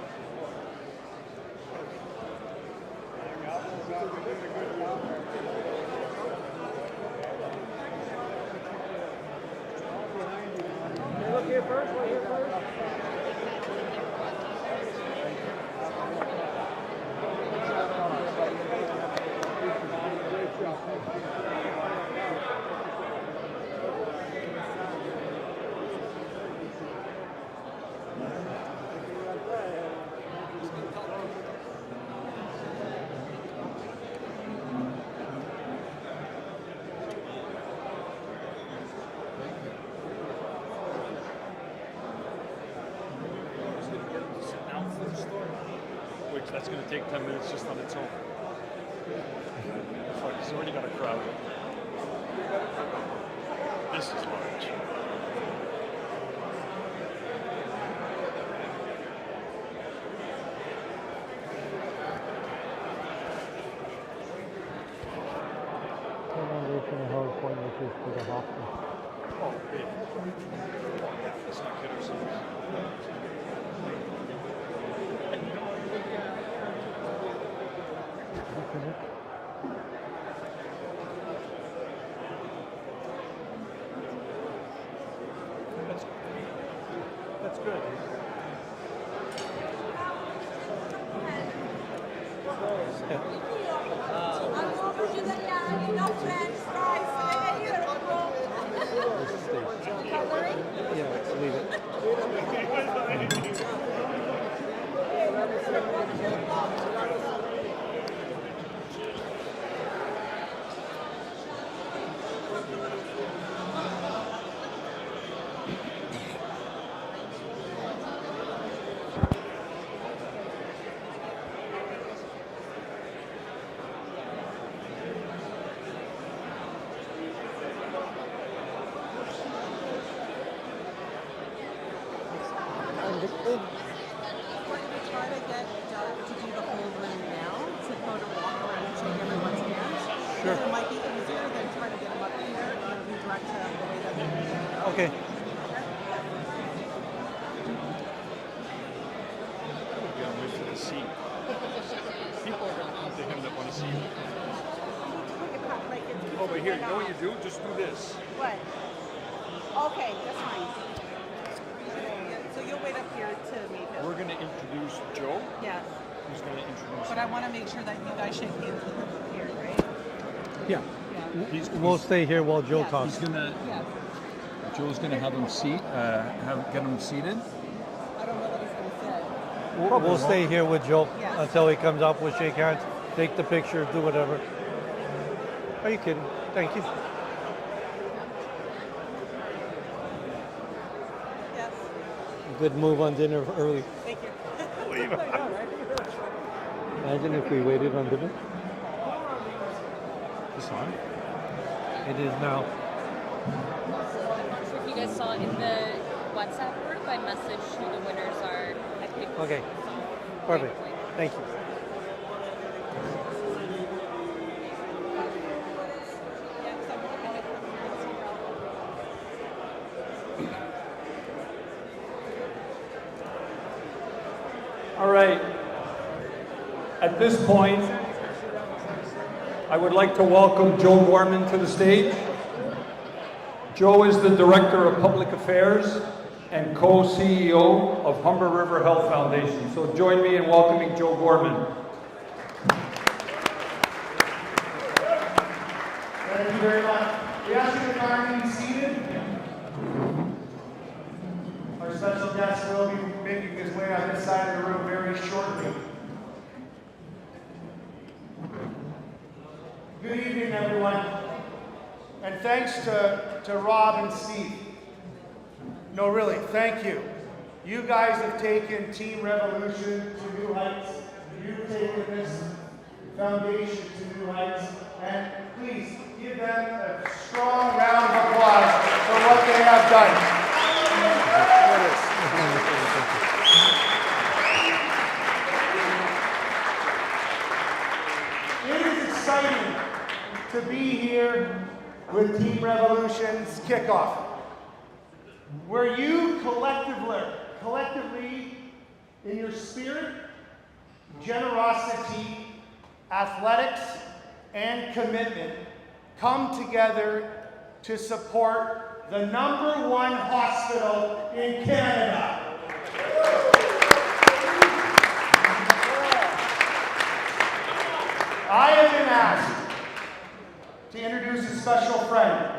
Speaker 4: Look here first, right here first.
Speaker 2: Which that's going to take 10 minutes just on its own. Fuck, he's already got a crowd. This is large.
Speaker 1: Foundation of Howard Point, which is for the hospital.
Speaker 2: Oh, yeah. Let's not kid ourselves. That's good.
Speaker 16: No French fries.
Speaker 1: Yeah, let's leave it.
Speaker 17: Try to get Doug to do the whole room now, to go to walk around and shake everyone's hands.
Speaker 1: Sure.
Speaker 17: It might be easier than trying to get him up here and redirect to the way that we
Speaker 1: Okay.
Speaker 2: Wait for the seat. People are going to come to him that want to see him. Oh, but here, you know what you do? Just do this.
Speaker 17: What? Okay, that's fine. So you'll wait up here to meet him.
Speaker 2: We're going to introduce Joe.
Speaker 17: Yes.
Speaker 2: Who's going to introduce
Speaker 17: But I want to make sure that you guys shake hands with him up here, right?
Speaker 1: Yeah. We'll stay here while Joe talks.
Speaker 2: He's gonna.
Speaker 17: Yes.
Speaker 2: Joe's gonna have him get him seated.
Speaker 17: I don't know what he's going to say.
Speaker 1: We'll stay here with Joe
Speaker 17: Yes.
Speaker 1: until he comes up. We'll shake hands, take the picture, do whatever. Are you kidding? Thank you.
Speaker 17: Yes.
Speaker 1: Good move on dinner early.
Speaker 17: Thank you.
Speaker 1: Imagine if we waited on dinner.
Speaker 2: This on?
Speaker 1: It is now.
Speaker 18: I'm not sure if you guys saw in the WhatsApp group, I messaged who the winners are. I picked
Speaker 1: Okay.
Speaker 18: some
Speaker 1: Perfect.
Speaker 18: right away.
Speaker 1: Thank you.
Speaker 2: All right. At this point, I would like to welcome Joe Gorman to the stage. Joe is the Director of Public Affairs and co-CEO of Humber River Health Foundation. So join me in welcoming Joe Gorman.
Speaker 4: Thank you very much. We ask you to kindly be seated. Our special guest will be making his way on this side of the room very shortly. Good evening, everyone. And thanks to Rob and Steve. No, really, thank you. You guys have taken Team Revolution to new heights. You've taken this foundation to new heights. And please give them a strong round of applause for what they have done. It is exciting to be here with Team Revolution's kickoff, where you collectively, in your spirit, generosity, athletics, and commitment, come together to support the #1 hospital in Canada. I have been asked to introduce a special friend,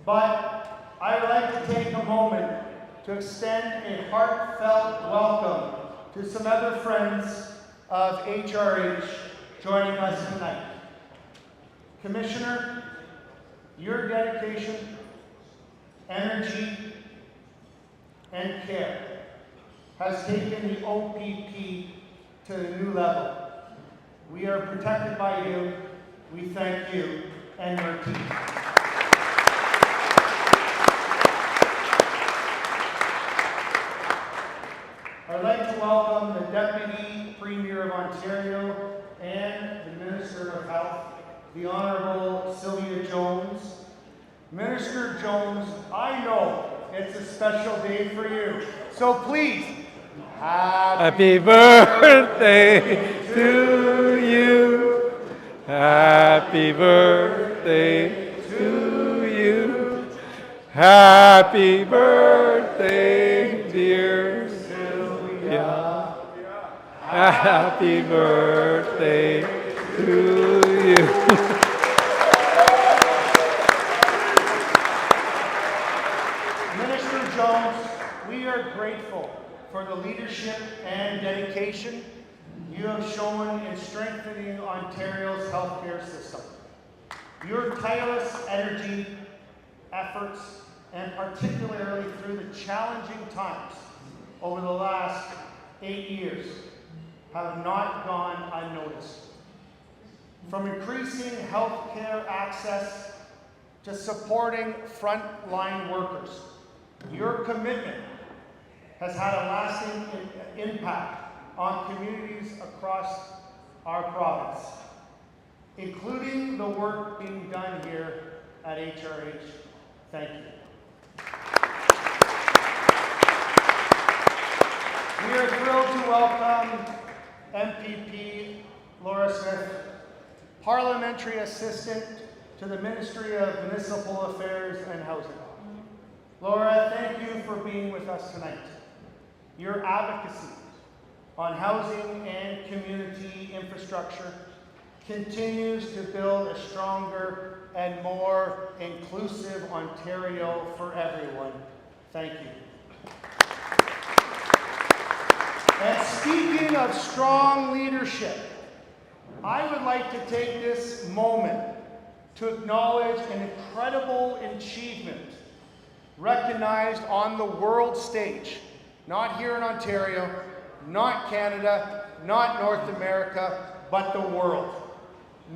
Speaker 4: but I would like to take a moment to extend a heartfelt welcome to some other friends of HRH joining us tonight. Commissioner, your dedication, energy, and care has taken the OPP to a new level. We are protected by you. We thank you and your team. I'd like to welcome the Deputy Premier of Ontario and the Minister of Health, the Honourable Sylvia Jones. Minister Jones, I know it's a special day for you, so please,
Speaker 1: Happy birthday to you. Happy birthday to you. Happy birthday, dear Sylvia. Happy birthday to you.
Speaker 4: Minister Jones, we are grateful for the leadership and dedication you have shown in strengthening Ontario's healthcare system. Your tireless energy, efforts, and particularly through the challenging times over the last 8 years have not gone unnoticed. From increasing healthcare access to supporting frontline workers, your commitment has had a lasting impact on communities across our province, including the work being done here at HRH. Thank you. We are thrilled to welcome MPP Laura Smith, Parliamentary Assistant to the Ministry of Municipal Affairs and Housing. Laura, thank you for being with us tonight. Your advocacy on housing and community infrastructure continues to build a stronger and more inclusive Ontario for everyone. Thank you. And speaking of strong leadership, I would like to take this moment to acknowledge an incredible achievement recognized on the world stage, not here in Ontario, not Canada, not North America, but the world.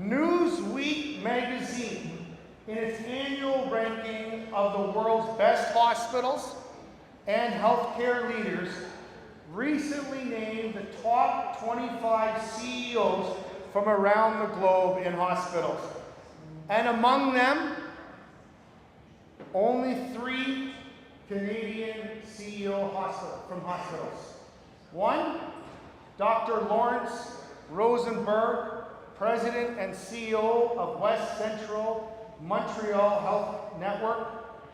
Speaker 4: Newsweek magazine, in its annual ranking of the world's best hospitals and healthcare leaders, recently named the top 25 CEOs from around the globe in hospitals. And among them, only 3 Canadian CEO from hospitals. One, Dr. Lawrence Rosenberg, President and CEO of West Central Montreal Health Network,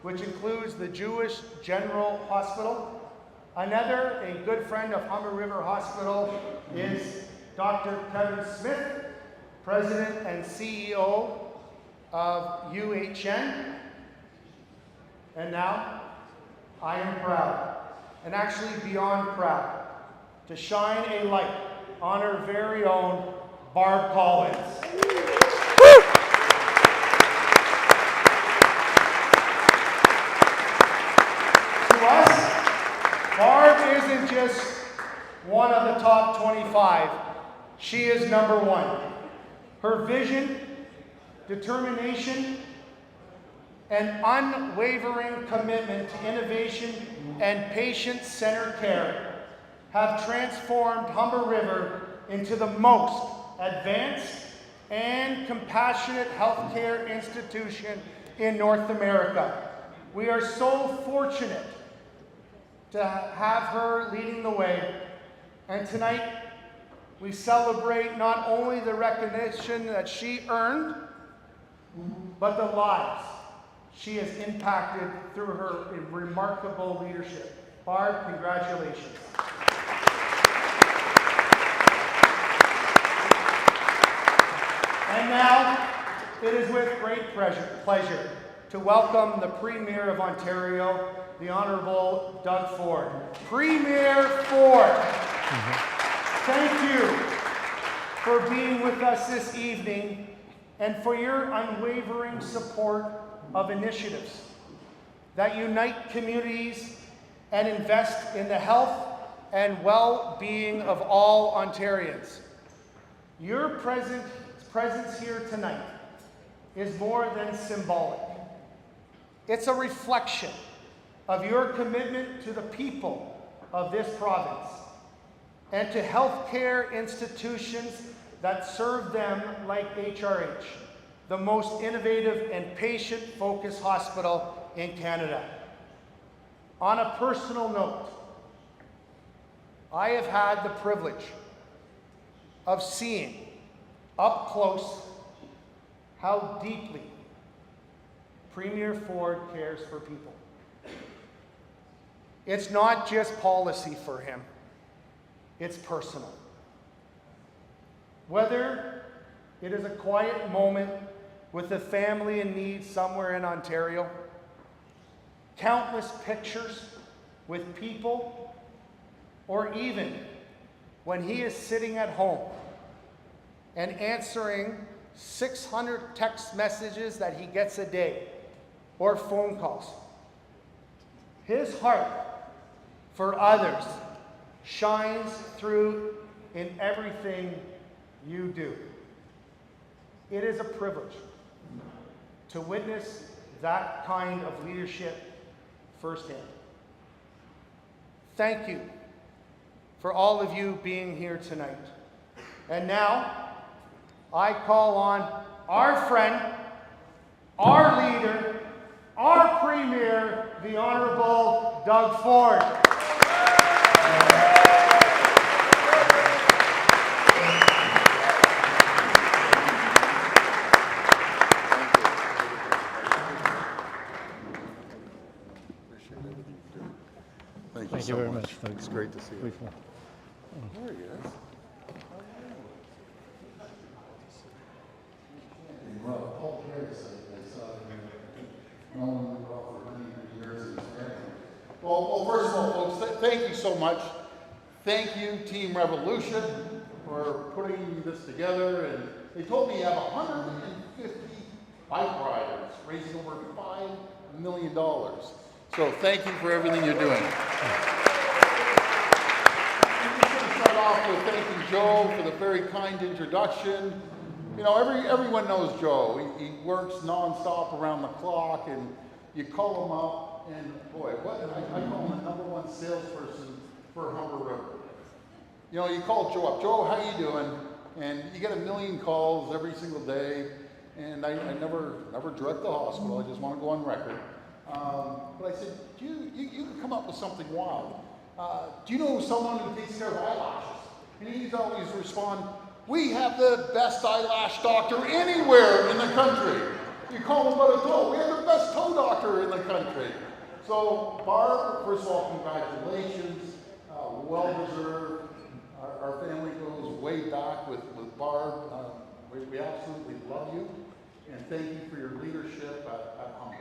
Speaker 4: which includes the Jewish General Hospital. Another, a good friend of Humber River Hospital, is Dr. Kevin Smith, President and CEO of UHN. And now, I am proud, and actually beyond proud, to shine a light on our very own Barb Collins. To us, Barb isn't just one of the top 25. She is number 1. Her vision, determination, and unwavering commitment to innovation and patient-centered care have transformed Humber River into the most advanced and compassionate healthcare institution in North America. We are so fortunate to have her leading the way, and tonight we celebrate not only the recognition that she earned, but the lives she has impacted through her remarkable leadership. Barb, congratulations. And now, it is with great pleasure to welcome the Premier of Ontario, the Honourable Doug Ford. Premier Ford, thank you for being with us this evening and for your unwavering support of initiatives that unite communities and invest in the health and well-being of all Ontarians. Your presence here tonight is more than symbolic. It's a reflection of your commitment to the people of this province and to healthcare institutions that serve them like HRH, the most innovative and patient-focused hospital in Canada. On a personal note, I have had the privilege of seeing up close how deeply Premier Ford cares for people. It's not just policy for him, it's personal.
Speaker 19: Whether it is a quiet moment with a family in need somewhere in Ontario, countless pictures with people, or even when he is sitting at home and answering 600 text messages that he gets a day or phone calls. His heart for others shines through in everything you do. It is a privilege to witness that kind of leadership firsthand. Thank you for all of you being here tonight. And now, I call on our friend, our leader, our Premier, the Honorable Doug Ford.
Speaker 20: Thank you very much. It's great to see you. There he is.
Speaker 21: Well, Paul Harris, I saw him known for many years in his family. Well, first of all, folks, thank you so much. Thank you, Team Revolution, for putting this together. And they told me you have 150 bike riders, raising over $5 million. So thank you for everything you're doing. I'm just going to start off with thanking Joe for the very kind introduction. You know, everyone knows Joe. He works nonstop around the clock, and you call him up, and boy, I call him the #1 salesperson for Humber River. You know, you call Joe up. Joe, how you doing? And you get a million calls every single day, and I never direct the hospital. I just want to go on record. But I said, you can come up with something wild. Do you know someone who takes care of eyelashes? And he'd always respond, we have the best eyelash doctor anywhere in the country. You call him about a toe. We have the best toe doctor in the country. So Barb, first of all, congratulations. Well deserved. Our family goes way back with Barb. We absolutely love you. And thank you for your leadership at Humber.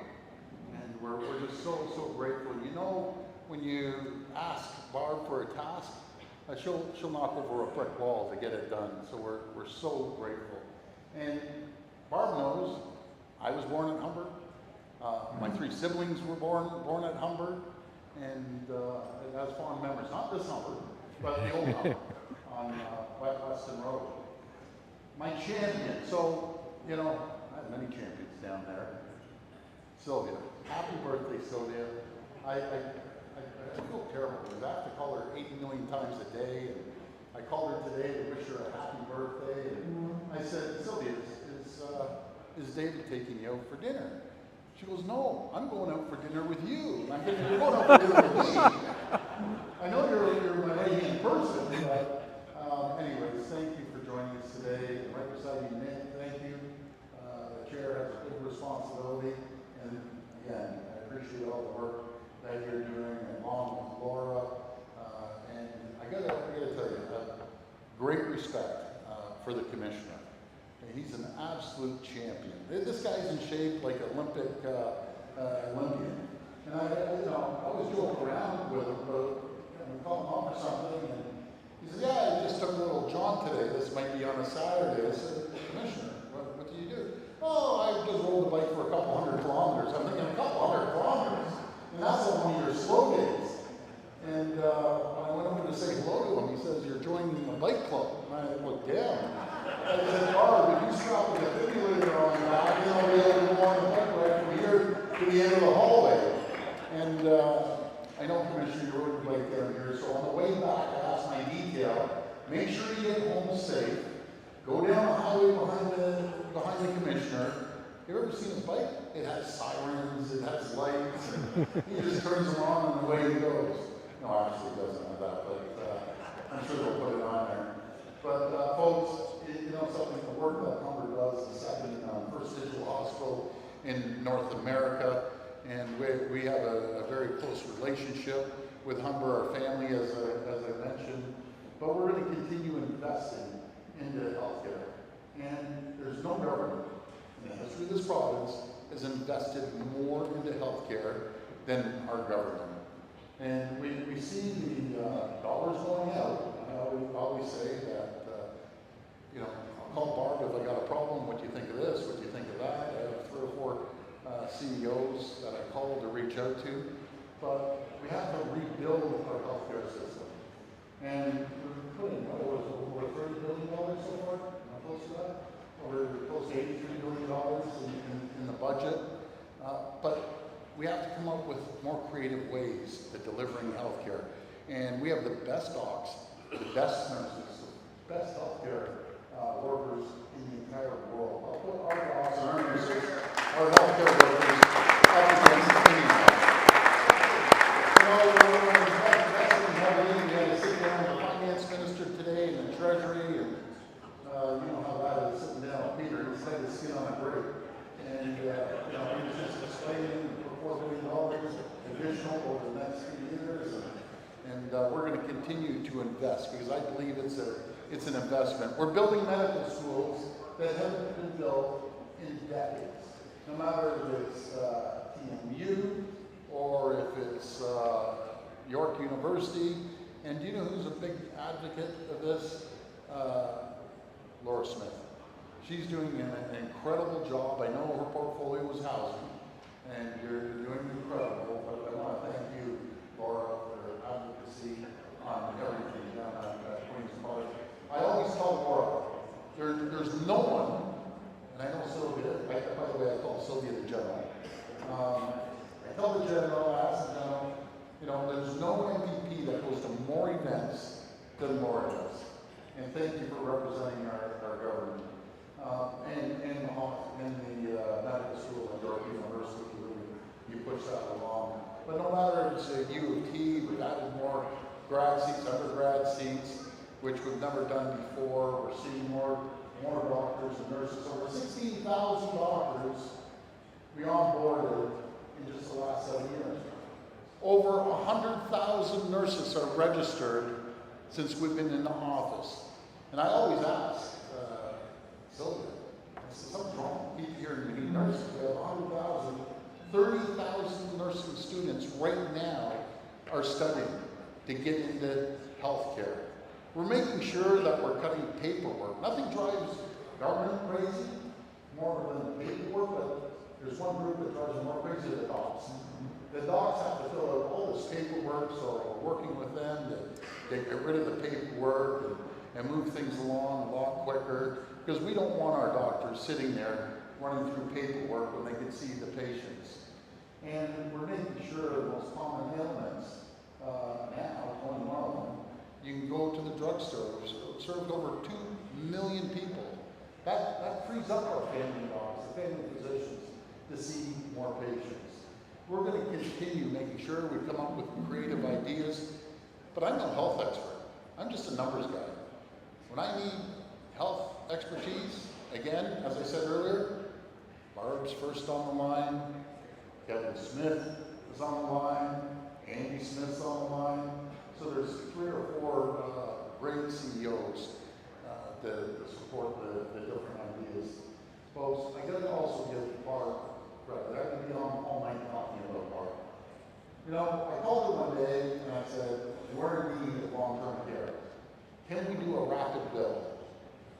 Speaker 21: And we're just so grateful. You know, when you ask Barb for a task, she'll knock over a brick wall to get it done. So we're so grateful. And Barb knows I was born at Humber. My 3 siblings were born at Humber, and it has fond memories. Not this Humber, but the old Humber on Weston Road. My champion. So, you know, I have many champions down there. Sylvia, happy birthday, Sylvia. I feel terrible because I have to call her 80 million times a day. And I called her today to wish her a happy birthday. And I said, Sylvia, is David taking you out for dinner? She goes, no, I'm going out for dinner with you. And I'm thinking, you're going out for dinner with me. I know you're my right-hand person, but anyways, thank you for joining us today. And right beside you, Nick, thank you. The chair has a big responsibility. And again, I appreciate all the work that you're doing, along with Laura. And I gotta tell you, great respect for the commissioner. He's an absolute champion. This guy's in shape like Olympic Olympian. And I always joke around with him, but we call him up or something, and he says, yeah, I just took a little jaunt today. This might be on a Saturday. I said, Commissioner, what do you do? Oh, I just rolled a bike for a couple 100 kilometers. I'm thinking, a couple 100 kilometers? And that's on one of your slow days. And when I went over to say hello to him, he says, you're joining the bike club. And I looked down. I said, Barb, if you stop with a defibrillator on your back, you know, be able to go on the bike ride from here to the end of the hallway. And I know, Commissioner, you rode your bike down here, so on the way back, I asked my detail, make sure you get home safe, go down the highway behind the Commissioner. You ever seen his bike? It has sirens, it has lights, and he just turns around and away he goes. No, actually, it doesn't have that, but I'm sure they'll put it on there. But folks, you know something, the work that Humber does is the 2nd First Digital Hospital in North America, and we have a very close relationship with Humber, our family, as I mentioned. But we're going to continue investing into healthcare. has invested more into healthcare than our government. And we see the dollars going out. I always say that, you know, I'll call Barb if I got a problem. What do you think of this? What do you think of that? I have 3 or 4 CEOs that I call to reach out to. But we have to rebuild our healthcare system. And we're putting over $30 billion so far, not close to that. We're close to $83 billion in the budget. But we have to come up with more creative ways to delivering healthcare. And we have the best docs, the best nurses, the best healthcare workers in the entire world. I'll put our docs and our nurses, our healthcare workers up against anyone. You know, we're investing heavily. We had to sit down with the finance minister today and the treasury, and you know how that is sitting down with Peter. He's had his skin on a grape. And you know, he was just explaining $4 billion additional over the next few years. And we're going to continue to invest because I believe it's an investment. We're building medical schools that haven't been built in decades. No matter if it's TMU or if it's York University. And do you know who's a big advocate of this? Laura Smith. She's doing an incredible job. I know her portfolio was housing, and you're doing incredible. But I want to thank you, Laura, for your advocacy on everything down at Queen's Park. I always tell Laura, there's no one, and I know Sylvia, by the way, I call Sylvia the general. I tell the general, I ask the general, you know, there's no MVP that goes to more events than Laura does. And thank you for representing our government. And the medical school at York University, you push that along. But no matter if it's a U of T, we've added more grad seats, undergrad seats, which we've never done before. We're seeing more doctors and nurses. Over 16,000 doctors we onboarded in just the last 7 years. Over 100,000 nurses are registered since we've been in the office. And I always ask, Sylvia, I said, something's wrong. Keep hearing we need nurses. We have 100,000, 30,000 nursing students right now are studying to get into healthcare. We're making sure that we're cutting paperwork. Nothing drives government crazy more than paperwork, but there's one group that drives them more crazy, the docs. The docs have to fill out all this paperwork, so we're working with them to get rid of the paperwork and move things along a lot quicker, because we don't want our doctors sitting there running through paperwork when they can see the patients. And we're making sure the most common ailments now, 21, you can go to the drugstore. It served over 2 million people. That frees up our family docs, the family physicians, to see more patients. We're going to continue making sure we come up with creative ideas, but I'm no health expert. I'm just a numbers guy. When I need health expertise, again, as I said earlier, Barb's first on the line, Kevin Smith is on the line, Andy Smith's on the line. So there's 3 or 4 great CEOs to support the different ideas. Folks, I gotta also give Barb credit. I could be on all night talking about Barb. You know, I called her one day and I said, we're in need of long-term care. Can we do a rapid bill?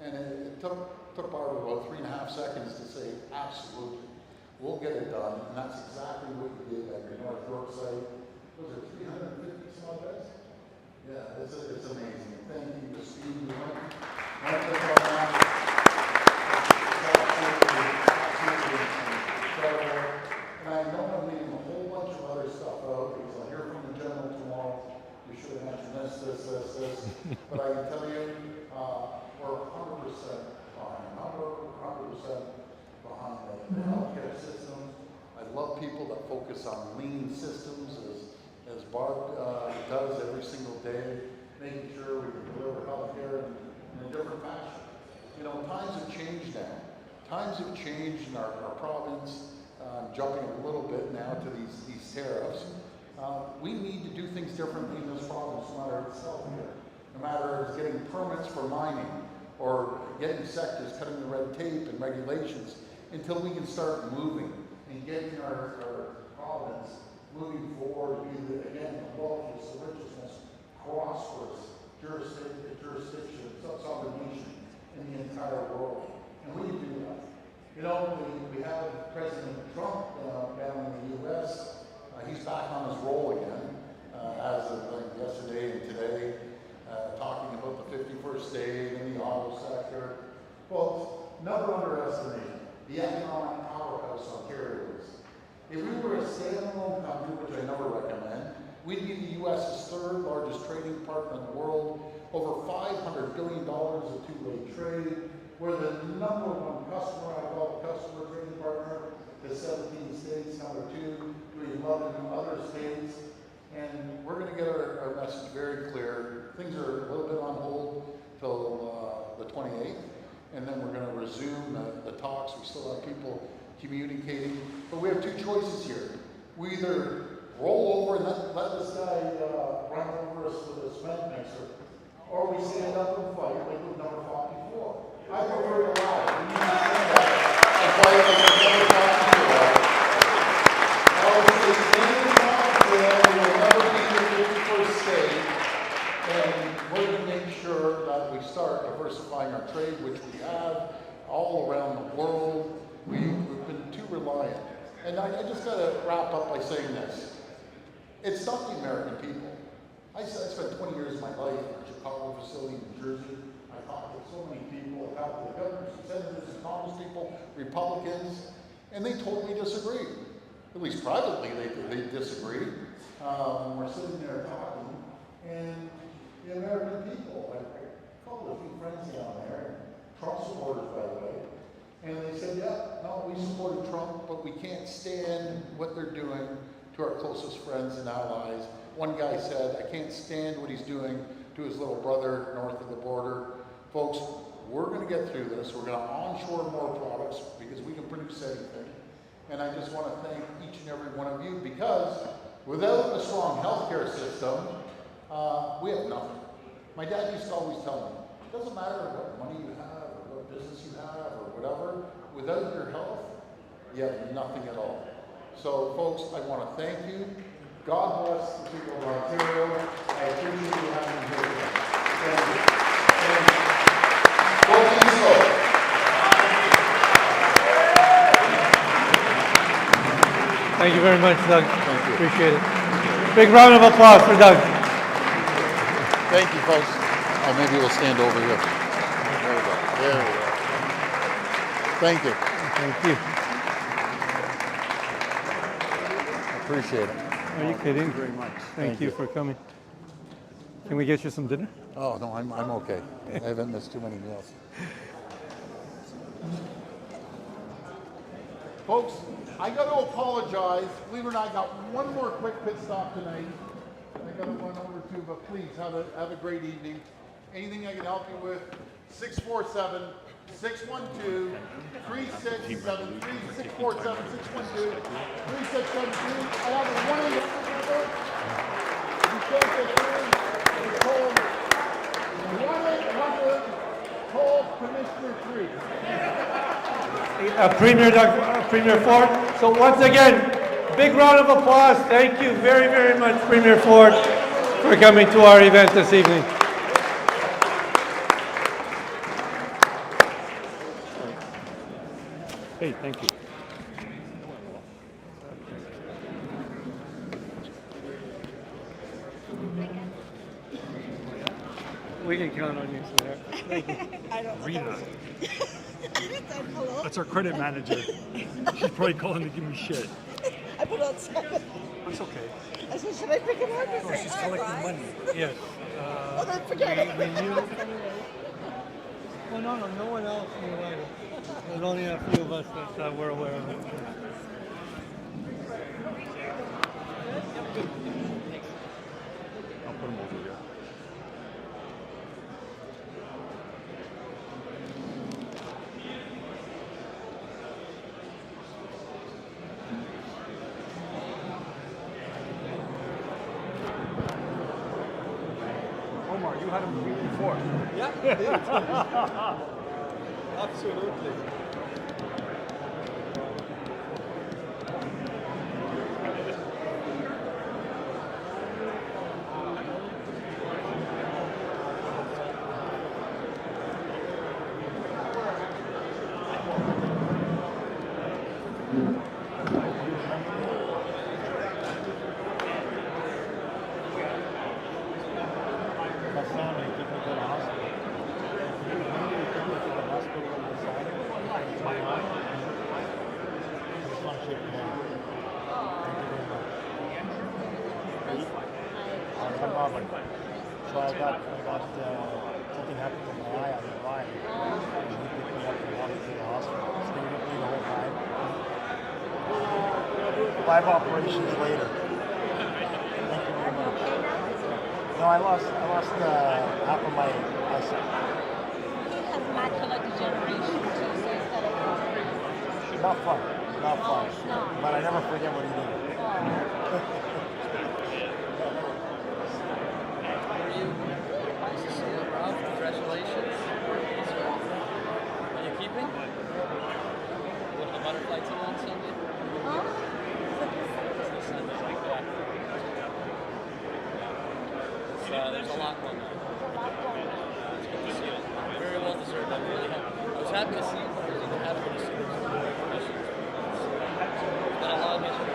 Speaker 21: And it took Barb about 3.5 seconds to say, absolutely. We'll get it done. And that's exactly what we did at your North York site. Was it 350 some odd beds? Yeah, it's amazing. Thank you for Steve. And I know I'm leaving a whole bunch of other stuff out because I'll hear from the general tomorrow. We should have mentioned this. But I can tell you, we're 100% behind. 100% behind the healthcare system. I love people that focus on lean systems, as Barb does every single day, making sure we can deliver healthcare in a different fashion. You know, times have changed now. Times have changed in our province. Jumping a little bit now to these tariffs. We need to do things differently in this province, no matter if it's healthcare, no matter if it's getting permits for mining, or getting sectors cutting the red tape and regulations until we can start moving in getting our province moving forward to be, again, the largest, the richest, most prosperous jurisdiction, sovereign nation in the entire world. And we can do that. You know, we have President Trump down in the U.S. He's back on his roll again, as of yesterday and today, talking about the 51st state and the auto sector. Well, never underestimate the economic powerhouse Ontario is. If we were a standalone country, which I never recommend, we'd be the U.S.'s third largest trading partner in the world, over $500 billion of two-way trade. We're the number one customer, I call it customer trading partner, to 17 states, number 2 to 11 other states. And we're going to get our message very clear. Things are a little bit on hold till the 28th, and then we're going to resume the talks. We still have people communicating, but we have two choices here. We either roll over and let this guy run over us with a cement mixer, or we stand up and fight like we've never fought before. I prefer to lie. We need to stand up and fight like we've never fought before. I would say stand in Montreal, we will never be the 51st state, and we're going to make sure that we start diversifying our trade, which we have all around the world. We've been too reliant. And I just got to wrap up by saying this. It's not the American people. I spent 20 years of my life in a Chicago facility in New Jersey. I talked to so many people, I talked to governors and senators and congresspeople, Republicans, and they totally disagree. At least privately, they disagree. We're sitting there talking, and the American people, I called a few friends down there, Trump supporters, by the way, and they said, yeah, no, we supported Trump, but we can't stand what they're doing to our closest friends and allies. One guy said, I can't stand what he's doing to his little brother north of the border. Folks, we're going to get through this. We're going to onshore more products because we can produce anything. And I just want to thank each and every one of you, because without a strong healthcare system, we have nothing. My dad used to always tell me, it doesn't matter what money you have or what business you have or whatever, without your health, you have nothing at all. So folks, I want to thank you. God bless the people of Ontario. I appreciate you having me here today. Thank you. Go East.
Speaker 1: Thank you very much, Doug.
Speaker 21: Thank you.
Speaker 1: Appreciate it. Big round of applause for Doug.
Speaker 21: Thank you, folks. Oh, maybe we'll stand over here. There we go. There we go. Thank you.
Speaker 1: Thank you.
Speaker 21: Appreciate it.
Speaker 1: Are you kidding?
Speaker 21: Thank you very much.
Speaker 1: Thank you for coming. Can we get you some dinner?
Speaker 21: Oh, no, I'm okay. I haven't missed too many meals. Folks, I got to apologize. Believe it or not, I got one more quick pit stop tonight. I got to run over to, but please have a great evening. Anything I can help you with, 647-612-3673, 647-612-3673. I have a one number. If you can't get through, it's called 1-800-TOLL Commissioner 3.
Speaker 1: Premier Ford. So once again, big round of applause. Thank you very, very much, Premier Ford, for coming to our event this evening. Hey, thank you. We can count on you, sweetheart. Thank you.
Speaker 17: I don't
Speaker 2: Rita.
Speaker 17: Hello?
Speaker 2: That's our credit manager. She's probably calling to give me shit.
Speaker 17: I put on 7.
Speaker 2: That's okay.
Speaker 17: I said, should I pick it up?
Speaker 2: No, she's collecting money. Yes.
Speaker 17: Oh, then forget it.
Speaker 1: we knew. Well, no one else knew either. There's only a few of us that were aware of it.
Speaker 21: I'll put them over here.
Speaker 2: Omar, you had him before.
Speaker 6: Yeah, absolutely.
Speaker 5: coming. So I got something happened to my eye on the line. And he picked me up and brought me to the hospital. Stayed with me the whole time. 5 operations later. Thank you very much. No, I lost half of my eyesight.
Speaker 16: He has macular degeneration too, so he's got a
Speaker 5: Not fun. Not fun.
Speaker 16: it's not.
Speaker 5: But I never forget what he did.
Speaker 6: Nice to see you, Ralph. Congratulations. Are you keeping? What the butterfly team on Sunday? This Sunday, like that. There's a lot going on. It's good to see it. Very well deserved. I'm really happy. I was happy to see it because I'm happy to see there's some recognitions. It's been a long history.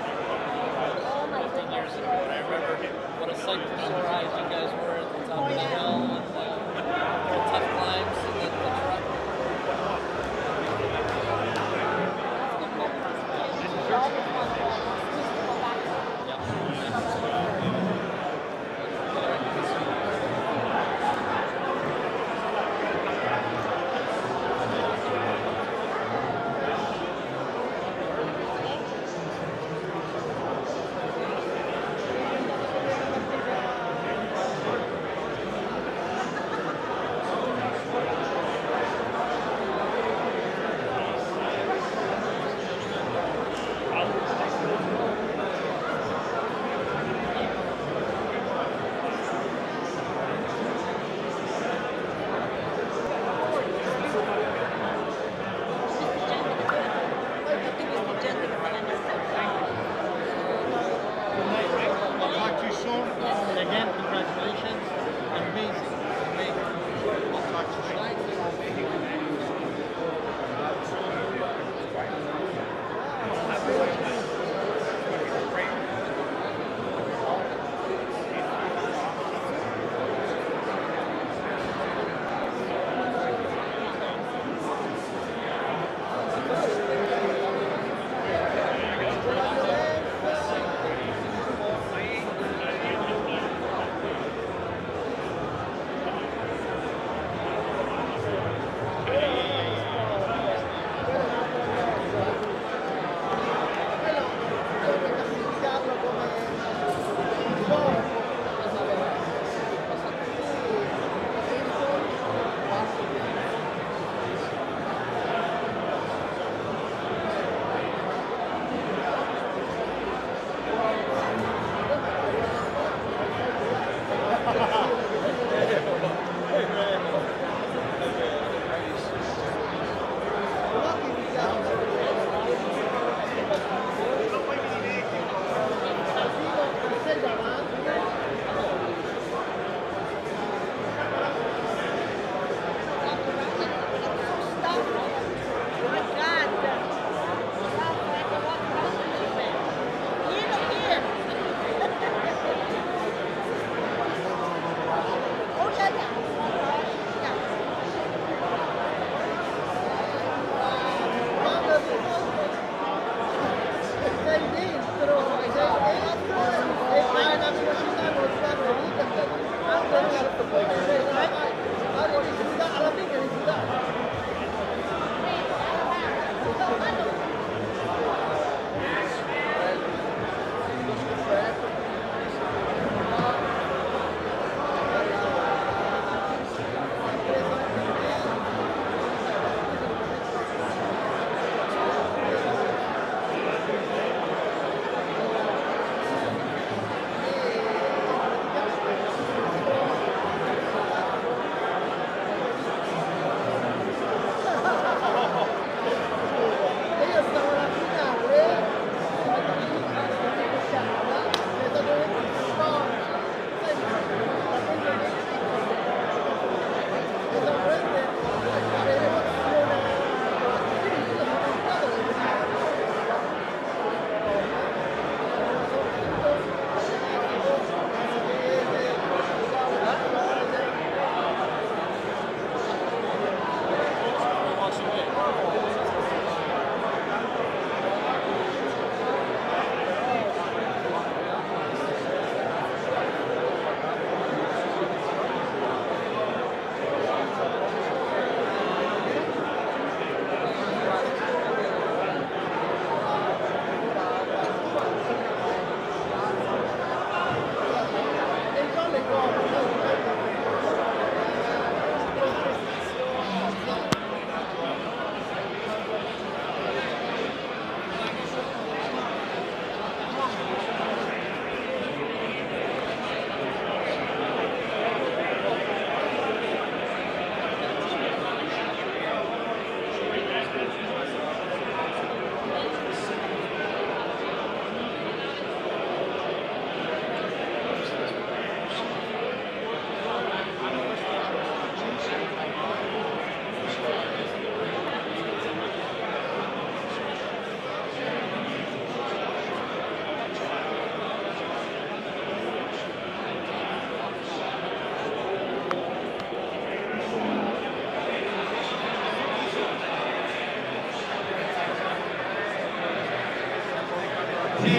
Speaker 6: 15 years ago, and I remember what a sight for sore eyes you guys were at the top of the hill, and the tough climbs, and the truck.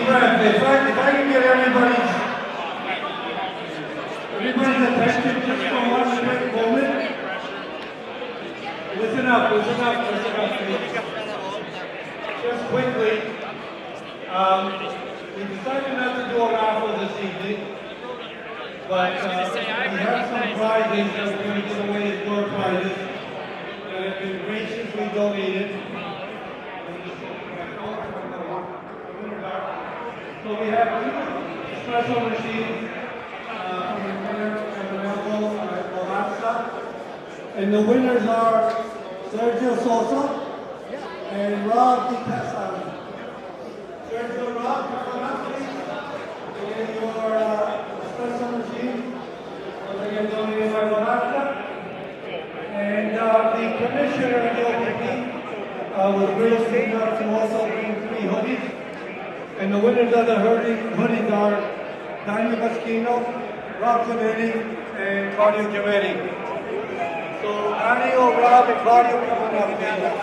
Speaker 1: breath. If I can get everybody's attention just for one quick moment. Listen up, please. Just quickly, we decided not to do a raffle this evening, but we have some prizes that we're going to give away as door prizes that have been graciously donated. So we have two special machines from the winner and available at Alaska. And the winners are Sergio Sosa and Rob DiCasano. Sergio, Rob, come out please. And your special machine was again donated by Alaska. And the commissioner of the OPP was gracious enough to also bring 3 hoodies. And the winners of the hoodies are Daniel Baschino, Rob Gimetti, and Claudio Gimetti. So Daniel, Rob, and Claudio coming up here.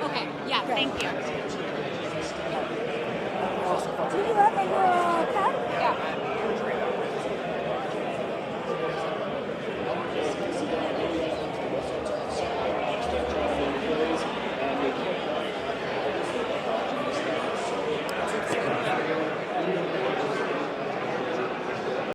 Speaker 16: Okay, yeah, thank you.